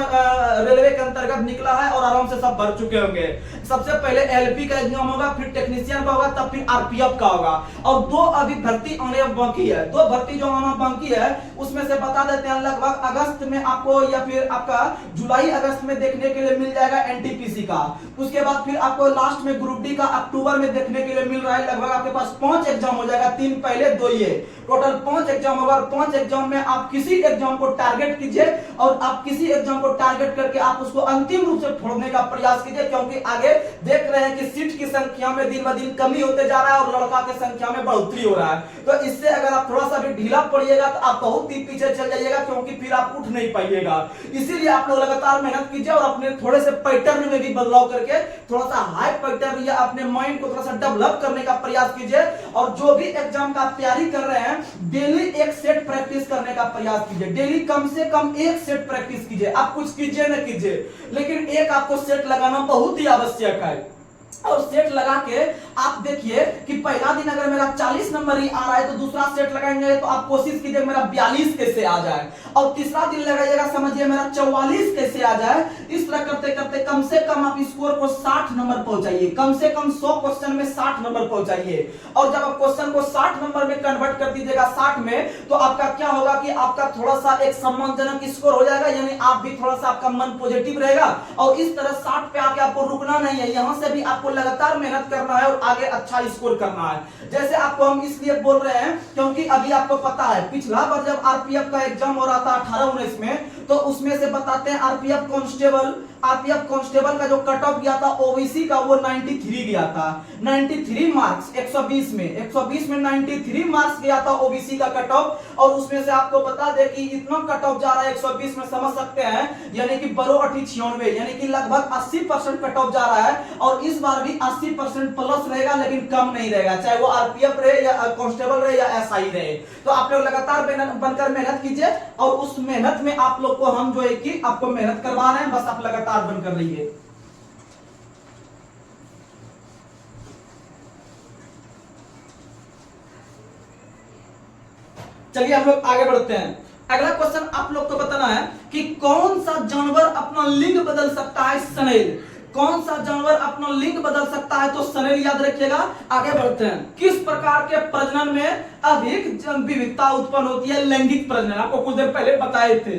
S1: रेलवे के अंतर्गत निकला है और आराम से सब भर चुके होंगे। सबसे पहले एलपी का एग्जाम होगा, फिर टेक्नीशियन का होगा, तब फिर आरपीएफ का होगा, और 2 अभी भर्ती आने बाकी है। 2 भर्ती जो आना बाकी है उसमें से बता देते हैं, लगभग अगस्त में आपको या फिर आपका जुलाई अगस्त में देखने के लिए मिल जाएगा एनटीपीसी का। उसके बाद फिर आपको लास्ट में ग्रुप डी का अक्टूबर में देखने के लिए मिल रहा है। लगभग आपके पास 5 एग्जाम हो जाएगा, 3 पहले 2 ये, टोटल 5 एग्जाम होगा। 5 एग्जाम में आप किसी एग्जाम को टारगेट कीजिए और आप किसी एग्जाम को टारगेट करके आप उसको अंतिम रूप से फोड़ने का प्रयास कीजिए, क्योंकि आगे देख रहे हैं कि सीट की संख्या में दिन ब दिन कमी होते जा रहा है और लड़का की संख्या में बढ़ोतरी हो रहा है। तो इससे अगर आप थोड़ा सा भी ढीला पड़िएगा तो आप बहुत ही पीछे चल जाइएगा, क्योंकि फिर आप उठ नहीं पाइएगा। इसीलिए आप लोग लगातार मेहनत कीजिए और अपने थोड़े से पैटर्न में भी बदलाव करके थोड़ा सा हाई पैटर्न या अपने माइंड को थोड़ा सा डेवलप करने का प्रयास कीजिए। और जो भी एग्जाम का तैयारी कर रहे हैं, डेली 1 सेट प्रैक्टिस करने का प्रयास कीजिए। डेली कम से कम 1 सेट प्रैक्टिस कीजिए। आप कुछ कीजिए न कीजिए, लेकिन एक आपको सेट लगाना बहुत ही आवश्यक है। और सेट लगा के आप देखिए कि पहला दिन अगर मेरा 40 नंबर ही आ रहा है तो दूसरा सेट लगाएंगे तो आप कोशिश कीजिए मेरा 42 कैसे आ जाए, और तीसरा दिन लगाइएगा समझिए मेरा 44 कैसे आ जाए। इस तरह करते करते कम से कम आप स्कोर को 60 नंबर पहुंचाइए, कम से कम 100 क्वेश्चन में 60 नंबर पहुंचाइए। और जब आप क्वेश्चन को 60 नंबर में कन्वर्ट कर दीजिएगा 60 में, तो आपका क्या होगा कि आपका थोड़ा सा एक सम्मानजनक स्कोर हो जाएगा, यानी आप भी थोड़ा सा आपका मन पॉजिटिव रहेगा। और इस तरह 60 पे आके आपको रुकना नहीं है, यहां से भी आपको लगातार मेहनत करना है और आगे अच्छा स्कोर करना है। जैसे आपको हम इसलिए बोल रहे हैं क्योंकि अभी आपको पता है पिछला बार जब आरपीएफ का एग्जाम हो रहा था 18-19 में, तो उसमें से बताते हैं आरपीएफ कांस्टेबल का जो कट ऑफ गया था ओबीसी का वो 93 गया था। 93 मार्क्स 120 में 93 मार्क्स गया था ओबीसी का कट ऑफ। और उसमें से आपको बता दे कि इतना कट ऑफ जा रहा है 120 में, समझ सकते हैं, यानी कि 92-96 यानी कि लगभग 80% कट ऑफ जा रहा है। और इस बार भी 80% प्लस रहेगा, लेकिन कम नहीं रहेगा, चाहे वो आरपीएफ रहे या कांस्टेबल रहे या एसआई रहे। तो आप लोग लगातार बनकर मेहनत कीजिए, और उस मेहनत में आप लोग को हम जो है कि आपको मेहनत करवा रहे हैं, बस आप लगातार बनकर रहिए। चलिए हम लोग आगे बढ़ते हैं। अगला क्वेश्चन आप लोग को बताना है कि कौन सा जानवर अपना लिंग बदल सकता है? सनेल। कौन सा जानवर अपना लिंग बदल सकता है? तो सनेल याद रखिएगा। आगे बढ़ते हैं। किस प्रकार के प्रजनन में अधिक विविधता उत्पन्न होती है? लैंगिक प्रजनन। आपको कुछ देर पहले बताए थे।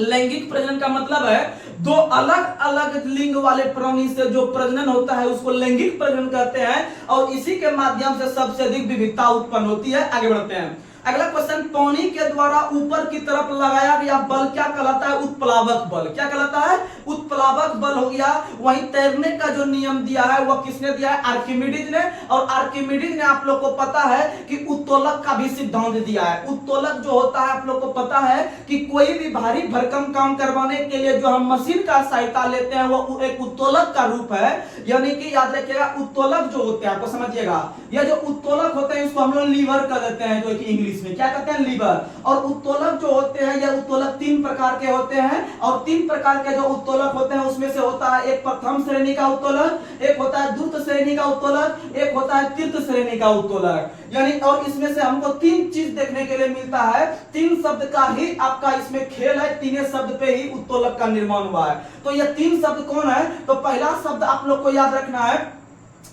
S1: लैंगिक प्रजनन का मतलब है दो अलग अलग लिंग वाले प्राणी से जो प्रजनन होता है उसको लैंगिक प्रजनन कहते हैं, और इसी के माध्यम से सबसे अधिक विविधता उत्पन्न होती है। आगे बढ़ते हैं। अगला क्वेश्चन, पानी के द्वारा ऊपर की तरफ लगाया गया बल क्या कहलाता है? उत्प्लावक बल। क्या कहलाता है? उत्प्लावक बल हो गया। वहीं तैरने का जो नियम दिया है वह किसने दिया है? आर्किमिडीज ने। और आर्किमिडीज ने आप लोग को पता है कि उत्तोलक का भी सिद्धांत दिया है। उत्तोलक जो होता है आप लोग को पता है कि कोई भी भारी भरकम काम करवाने के लिए जो हम मशीन का सहायता लेते हैं वो एक उत्तोलक का रूप है। यानी कि याद रखिएगा उत्तोलक जो होते हैं, आपको समझिएगा, यह जो उत्तोलक होते हैं इसको हम लोग लीवर कर देते हैं, जो कि इंग्लिश में क्या कहते हैं? लीवर। और उत्तोलक जो होते हैं यह उत्तोलक 3 प्रकार के होते हैं, और 3 प्रकार के जो उत्तोलक होते हैं उसमें से होता है एक प्रथम श्रेणी का उत्तोलक, एक होता है द्वितीय श्रेणी का उत्तोलक, एक होता है तृतीय श्रेणी का उत्तोलक। यानी और इसमें से हमको 3 चीज देखने के लिए मिलता है। 3 शब्द का ही आपका इसमें खेल है, 3 शब्द पे ही उत्तोलक का निर्माण हुआ है। तो ये 3 शब्द कौन है? तो पहला शब्द आप लोग को याद रखना है,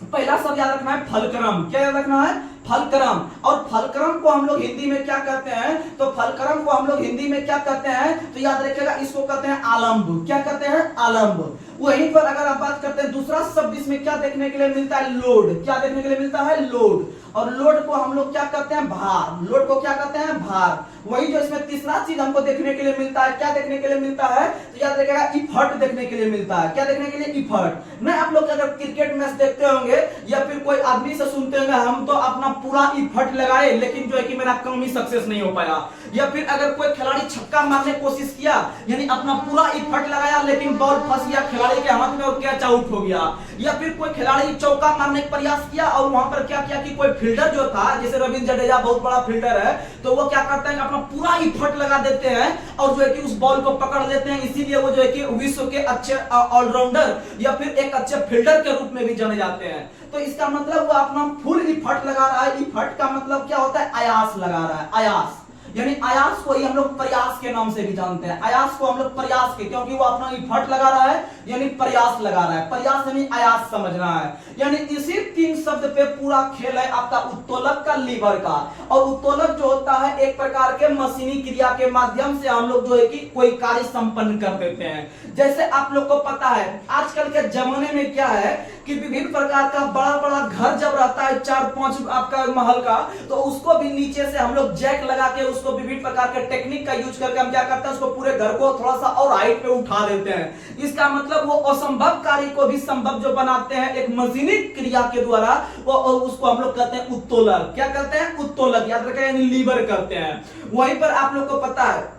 S1: पहला शब्द याद रखना है फलक्रम। क्या याद रखना है? फलक्रम। और फलक्रम को हम लोग हिंदी में क्या कहते हैं? तो फलक्रम को हम लोग हिंदी में क्या कहते हैं? तो याद रखिएगा इसको कहते हैं आलंब। क्या कहते हैं? आलंब। वहीं पर अगर आप बात करते हैं दूसरा शब्द इसमें क्या देखने के लिए मिलता है? लोड। क्या देखने के लिए मिलता है? लोड। और लोड को हम लोग क्या कहते हैं? भार। लोड को क्या कहते हैं? भार। वही जो इसमें तीसरा चीज हमको देखने के लिए मिलता है, क्या देखने के लिए मिलता है? तो याद रखिएगा इफर्ट देखने के लिए मिलता है। क्या देखने के लिए? इफर्ट। नहीं, आप लोग अगर क्रिकेट मैच देखते होंगे या फिर कोई आदमी से सुनते होंगे हम तो अपना पूरा इफर्ट लगाए लेकिन जो है कि मेरा काम ही सक्सेस नहीं हो पाया, या फिर अगर कोई खिलाड़ी छक्का मारने की कोशिश किया यानी अपना पूरा इफर्ट लगाया लेकिन बॉल फंस गया खिलाड़ी के हाथ में और कैच आउट हो गया, या फिर कोई खिलाड़ी चौका मारने का प्रयास किया और वहां पर क्या किया कि कोई फील्डर जो था, जैसे रविंद्र जडेजा बहुत बड़ा फील्डर है, तो वो क्या करते हैं अपना पूरा इफर्ट लगा देते हैं और जो है कि उस बॉल को पकड़ लेते हैं। इसीलिए वो जो है कि विश्व के अच्छे ऑलराउंडर या फिर एक अच्छे फील्डर के रूप में भी जाने जाते हैं। तो इसका मतलब वो अपना फुल इफर्ट लगा रहा है। इफर्ट का मतलब क्या होता है? आयास लगा रहा है। आयास यानी आयास को ही हम लोग प्रयास के नाम से भी जानते हैं। आयास को हम लोग प्रयास के, क्योंकि वो अपना इफर्ट लगा रहा है यानी प्रयास लगा रहा है। प्रयास यानी आयास समझना है। यानी इसी 3 शब्द पे पूरा खेल है आपका उत्तोलक का, लीवर का। और उत्तोलक जो होता है एक प्रकार के मशीनी क्रिया के माध्यम से हम लोग जो है कि कोई कार्य संपन्न कर देते हैं। जैसे आप लोग को पता है आजकल के जमाने में क्या है कि विभिन्न प्रकार का बड़ा बड़ा घर जब रहता है 4-5 आपका महल का, तो उसको भी नीचे से हम लोग जैक लगा के उसको विभिन्न प्रकार के टेक्निक का यूज करके हम क्या करते हैं उसको पूरे घर को थोड़ा सा और हाइट पे उठा देते हैं। इसका मतलब वो असंभव कार्य को भी संभव जो बनाते हैं एक मशीनी क्रिया के द्वारा, वो और उसको हम लोग कहते हैं उत्तोलक। क्या कहते हैं? उत्तोलक। याद रखें यानी लीवर करते हैं। वहीं पर आप लोग को पता है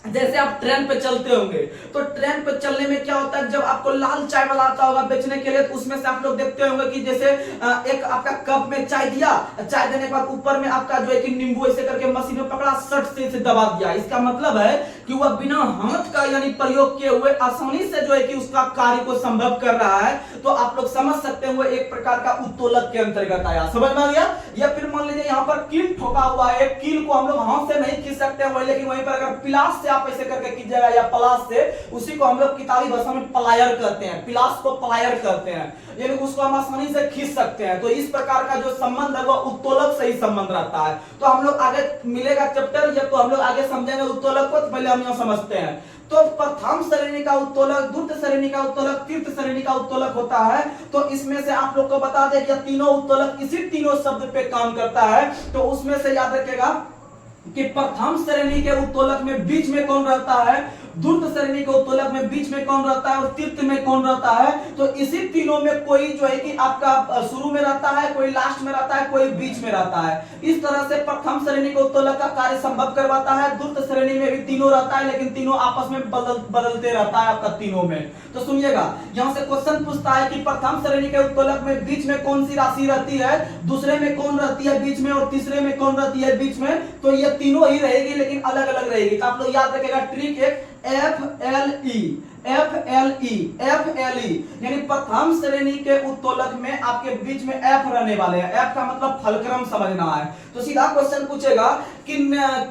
S1: जैसे आप ट्रेन पे चलते होंगे तो ट्रेन पे चलने में क्या होता है, जब आपको लाल चाय वाला आता होगा बेचने के लिए तो उसमें से आप लोग देखते होंगे कि जैसे एक आपका कप में चाय दिया, चाय देने के बाद ऊपर में आपका जो है कि नींबू ऐसे करके मशीन में पकड़ा, सट से इसे दबा दिया। इसका मतलब है कि वह बिना हाथ का यानी प्रयोग किए हुए आसानी से जो है कि उसका कार्य को संभव कर रहा है। तो आप लोग समझ सकते हैं वो एक प्रकार का उत्तोलक के अंतर्गत आया। समझ में आ गया? या फिर मान लीजिए यहाँ पर कील ठोका हुआ है, कील को हम लोग हाथ से नहीं खींच सकते हैं, लेकिन वहीं पर अगर पिलास से आप ऐसे करके कीजिएगा या पलास से, उसी को हम लोग किताबी भाषा में पलायर कहते हैं, पिलास को पलायर कहते हैं, यानी उसको हम आसानी से खींच सकते हैं। तो इस प्रकार का जो संबंध है वो उत्तोलक से ही संबंध रहता है। तो हम लोग आगे मिलेगा चैप्टर, या तो हम लोग आगे समझेंगे उत्तोलक को, तो पहले हम यहाँ समझते हैं। तो प्रथम श्रेणी का उत्तोलक, द्वितीय श्रेणी का उत्तोलक, तृतीय श्रेणी का उत्तोलक होता है। तो इसमें से आप लोग को बता दें कि तीनों उत्तोलक इसी तीनों शब्द पे काम करता है। तो उसमें से याद रखिएगा कि प्रथम श्रेणी के उत्तोलक में बीच में कौन रहता है, द्वितीय श्रेणी के उत्तोलक में बीच में कौन रहता है और तृतीय में कौन रहता है। तो इसी तीनों में कोई जो है कि आपका शुरू में रहता है, कोई लास्ट में रहता है, कोई बीच में रहता है। इस तरह से प्रथम श्रेणी के उत्तोलक का कार्य संभव करवाता है। द्वितीय श्रेणी में भी तीनों रहता है, लेकिन तीनों आपस में बदलते रहता है आपका तीनों में। तो सुनिएगा, यहां से क्वेश्चन पूछता है कि प्रथम श्रेणी के उत्तोलक में बीच में कौन सी राशि रहती है, दूसरे में कौन रहती है बीच में, और तीसरे में कौन रहती है बीच में। तो ये तीनों ही रहेगी, लेकिन अलग अलग रहेगी। तो आप लोग याद रखिएगा ट्रिक एक FLE, यानी प्रथम श्रेणी के उत्तोलक में आपके बीच में F रहने वाले हैं। F का मतलब फलक्रम समझना है। तो सीधा क्वेश्चन पूछेगा कि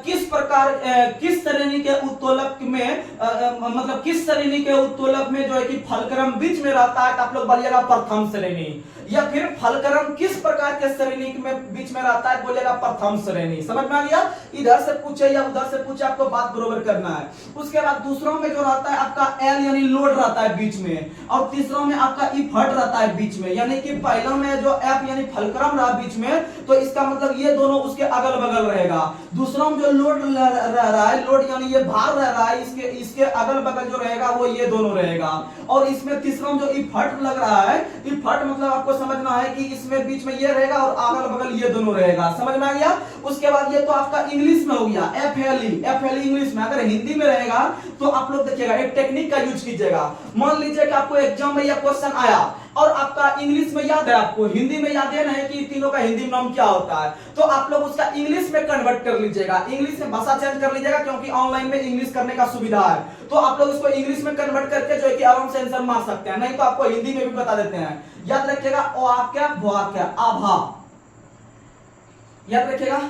S1: किस प्रकार किस श्रेणी के उत्तोलक में मतलब किस श्रेणी के उत्तोलक में जो है कि फलक्रम बीच में रहता है। तो आप लोग बोलिएगा प्रथम श्रेणी। या फिर फलक्रम किस प्रकार के श्रेणी में बीच में रहता है, बोलेगा प्रथम श्रेणी। समझ में आ गया? इधर से पूछे या उधर से पूछे, आपको बात बरोबर करना है। उसके बाद दूसरों में जो रहता है आपका L यानी लोड रहता है बीच में, और तीसरों में आपका इफर्ट रहता है बीच में। यानी कि पहला में जो F यानी फलक्रम रहा बीच में, तो इसका मतलब ये दोनों उसके अगल बगल रहेगा। दूसरों में जो लोड रह रहा है, लोड यानी ये भार रह रहा है, इसके अगल बगल जो रहेगा वो ये दोनों रहेगा। और इसमें तीसरों में जो इफर्ट लग रहा है, इफर्ट मतलब आपको समझना है कि इसमें बीच में ये रहेगा और अगल बगल ये दोनों रहेगा। समझ में आ गया? उसके बाद ये तो आपका इंग्लिश में हो गया FLE इंग्लिश में। अगर हिंदी में रहेगा तो आप लोग देखिएगा एक टेक्निक का यूज कीजिएगा। मान लीजिए कि आपको एग्जाम में यह क्वेश्चन आया और आपका इंग्लिश में याद है, आपको हिंदी में याद है नहीं कि तीनों का हिंदी नाम क्या होता है, तो आप लोग उसका इंग्लिश में कन्वर्ट कर लीजिएगा। इंग्लिश में भाषा चेंज कर लीजिएगा, क्योंकि ऑनलाइन में इंग्लिश करने का सुविधा है। तो आप लोग इसको इंग्लिश में कन्वर्ट करके जो है कि आराम से आंसर मार सकते हैं। नहीं तो आपको हिंदी में भी बता देते हैं। याद रखिएगा वाक्य वाक्य आभा, याद रखिएगा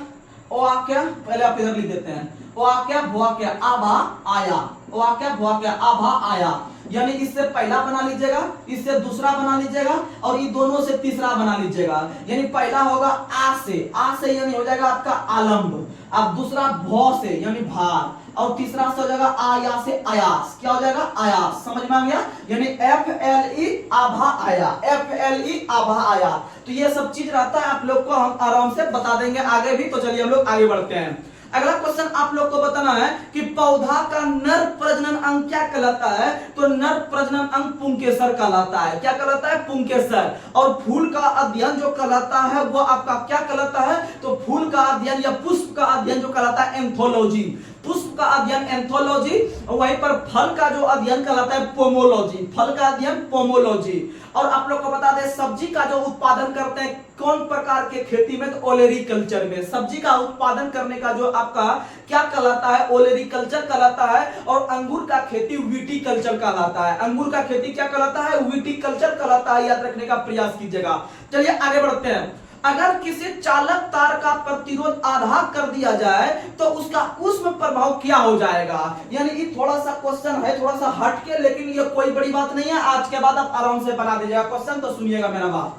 S1: वाक्य, पहले आप इधर लिख देते हैं वाक्य वाक्य आभा आया, वाक्य वाक्य आभा आया। यानी इससे पहला बना लीजिएगा, इससे दूसरा बना लीजिएगा, और ये दोनों से तीसरा बना लीजिएगा। यानी पहला होगा आ से यानी हो जाएगा आपका आलम्ब, अब दूसरा भ से यानी भार, और तीसरा से हो जाएगा आया से आयास। क्या हो जाएगा? आयास। समझ में आ गया? यानी FLE आभा आया, FLE आभा आया। तो ये सब चीज रहता है, आप लोग को हम आराम से बता देंगे आगे भी। तो चलिए हम लोग आगे बढ़ते हैं। अगला क्वेश्चन आप लोग को बताना है कि पौधा का नर प्रजनन अंग क्या कहलाता है। तो नर प्रजनन अंग पुंकेसर कहलाता है। क्या कहलाता है? पुंकेसर। और फूल का अध्ययन जो कहलाता है वो आपका क्या कहलाता है? तो फूल का अध्ययन या पुष्प का अध्ययन जो कहलाता है एंथोलॉजी। पुष्प का अध्ययन एंथोलॉजी, वहीं पर फल का जो अध्ययन कहलाता है पोमोलॉजी। फल का अध्ययन पोमोलॉजी। और आप लोग को बता दें सब्जी का जो उत्पादन करते हैं कौन प्रकार के खेती में, तो ओलेरीकल्चर में। सब्जी का उत्पादन करने का जो आपका क्या कहलाता है? ओलेरीकल्चर कहलाता है। और अंगूर का खेती विटीकल्चर कहलाता है। अंगूर का खेती क्या कहलाता है? विटीकल्चर कहलाता है। याद रखने का प्रयास कीजिएगा। चलिए आगे बढ़ते हैं। अगर किसी चालक तार का प्रतिरोध आधा कर दिया जाए तो उसका ऊष्म प्रभाव क्या हो जाएगा। यानी ये थोड़ा सा क्वेश्चन है, थोड़ा सा हटके, लेकिन ये कोई बड़ी बात नहीं है। आज के बाद आप आराम से बना दीजिएगा क्वेश्चन। तो सुनिएगा मेरा बात,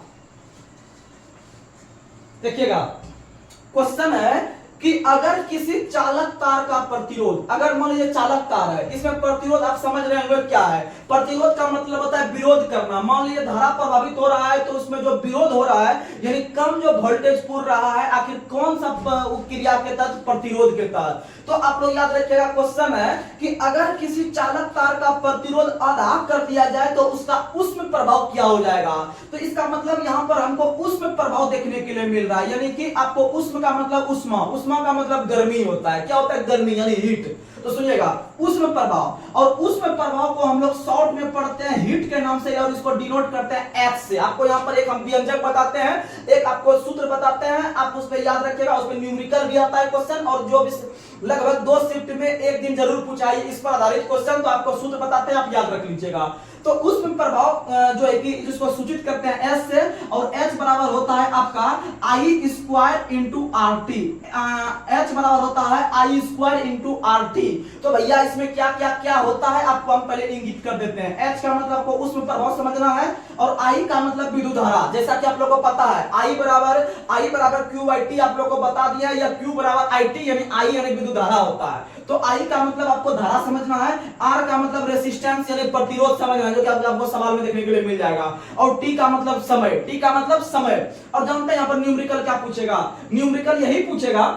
S1: देखिएगा। क्वेश्चन है कि अगर किसी चालक तार का प्रतिरोध, अगर मान लीजिए चालक तार है, इसमें प्रतिरोध आप समझ रहे होंगे क्या है। प्रतिरोध का मतलब होता है विरोध करना। मान लीजिए धारा प्रभावित हो रहा है तो उसमें जो विरोध हो रहा है, यानी कम जो वोल्टेज पूर्ण रहा है, आखिर कौन सा क्रिया के तहत? प्रतिरोध के तहत। तो आप लोग याद रखिएगा क्वेश्चन है कि अगर किसी चालक तार का प्रतिरोध आधा कर दिया जाए तो उसका ऊष्म प्रभाव क्या हो जाएगा। तो इसका मतलब यहाँ पर हमको ऊष्म प्रभाव देखने के लिए मिल रहा है। यानी कि आपको ऊष्म का मतलब ऊष्मा उष्मा का मतलब गर्मी होता है। क्या होता है? गर्मी यानी हीट। तो सुनिएगा, उष्म प्रभाव, और उष्म प्रभाव को हम लोग शॉर्ट में पढ़ते हैं हीट के नाम से, और इसको डिनोट करते हैं एच से। आपको यहाँ पर एक हम व्यंजक बताते हैं, एक आपको सूत्र बताते हैं, आप उस पर याद रखिएगा। उस पर न्यूमेरिकल भी आता है क्वेश्चन, और जो भी लगभग 2 शिफ्ट में एक दिन जरूर पूछा है इस पर आधारित क्वेश्चन, तो आपको सूत्र बताते हैं, आप याद रख लीजिएगा। तो उष्म प्रभाव जो है कि जिसको सूचित करते हैं एस से, और एच बराबर होता है आपका I square into R T. H बराबर होता है I square into R T. तो भैया इसमें क्या क्या क्या होता है आपको हम पहले इंगित कर देते हैं। एच का मतलब आपको उष्म प्रभाव समझना है, और आई का मतलब विद्युत धारा। जैसा कि आप लोगों को पता है आई बराबर क्यू आई टी आप लोगों को बता दिया, या क्यू बराबर आई टी यानी आई यानी विद्युत धारा होता है। तो आई का मतलब आपको धारा समझना है, आर का मतलब रेसिस्टेंस यानी प्रतिरोध समझना है, जो कि आपको सवाल में देखने के लिए मिल जाएगा, और टी का मतलब समय। टी का मतलब समय। और जानते हैं यहाँ पर न्यूमेरिकल क्या पूछेगा? न्यूमेरिकल यही पूछेगा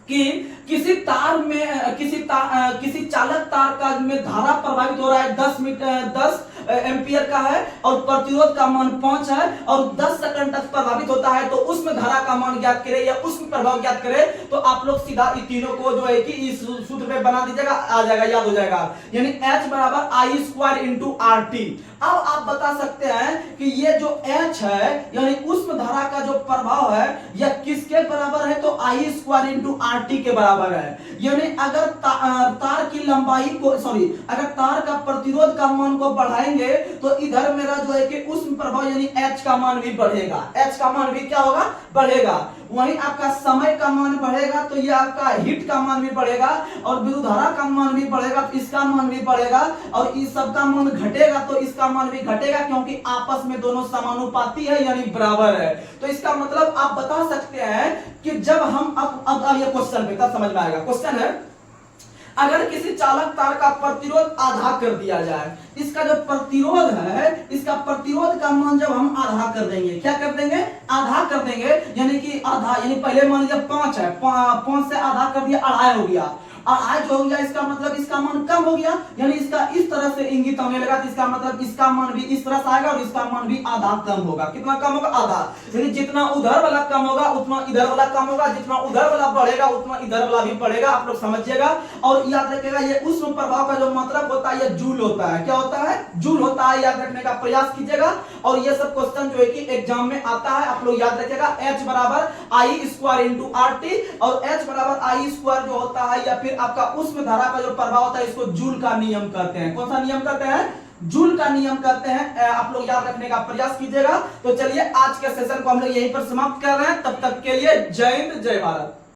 S1: कि किसी तार में किसी चालक तार का में धारा प्रभावित हो रहा है 10 एम्पियर का है, और प्रतिरोध का मान 5 है, और 10 सेकंड तक प्रभावित होता है। तो उसमें धारा का मान ज्ञात करें या उसमें प्रभाव ज्ञात करें, तो आप लोग सीधा इन तीनों को जो है कि इस सूत्र में बना दीजिएगा, आ जाएगा, याद हो जाएगा। यानी H बराबर आई स्क्वायर इंटू आर टी। अब आप बता सकते हैं कि ये जो H है यानी उष्म धारा का जो प्रभाव है यह किसके बराबर है? तो आई स्क्वायर इंटू आर टी के बराबर है। यानी अगर तार की लंबाई को अगर तार का प्रतिरोध का मान को बढ़ाएंगे तो इधर मेरा जो है कि उष्म प्रभाव यानी H का मान भी बढ़ेगा। H का मान भी क्या होगा? बढ़ेगा। वहीं आपका समय का मान बढ़ेगा तो ये आपका हीट का मान भी बढ़ेगा, और विद्युत धारा का मान भी बढ़ेगा तो इसका मान भी बढ़ेगा, और इस सब का मान घटेगा तो इसका मान भी घटेगा, क्योंकि आपस में दोनों समानुपाती है यानी बराबर है। तो इसका मतलब आप बता सकते हैं कि जब हम अब ये क्वेश्चन पे तब समझ में आएगा। क्वेश्चन है, अगर किसी चालक तार का प्रतिरोध आधा कर दिया जाए, इसका जो प्रतिरोध है इसका प्रतिरोध का मान जब हम आधा कर देंगे, क्या कर देंगे? आधा कर देंगे, यानी कि आधा, यानी पहले मान लीजिए 5 है, 5 से आधा कर दिया, 2.5 हो गया। और जो हो गया इसका मतलब इसका मान कम हो गया, यानी इसका इस तरह से इंगित होने लगा, तो इसका मतलब इसका मान भी इस तरह से आएगा, और इसका मान भी आधा कम होगा। कितना कम होगा? आधा। यानी जितना उधर वाला कम होगा उतना इधर वाला कम होगा, जितना उधर वाला बढ़ेगा उतना इधर वाला भी बढ़ेगा। आप लोग समझिएगा और याद रखिएगा, ये उष्म प्रभाव का जो मतलब होता है ये जूल होता है। क्या होता है? जूल होता है। याद रखने का प्रयास कीजिएगा, और ये सब क्वेश्चन जो है कि एग्जाम में आता है, आप लोग याद रखिएगा। H बराबर आई स्क्वायर इंटू आर टी, और H बराबर आई स्क्वायर जो होता है या फिर आपका उष्म धारा का जो प्रभाव होता है इसको जूल का नियम कहते हैं। कौन सा नियम कहते हैं? जूल का नियम कहते हैं। आप लोग याद रखने का प्रयास कीजिएगा। तो चलिए आज के सेशन को हम लोग यहीं पर समाप्त कर रहे हैं। तब तक के लिए जय हिंद, जय भारत।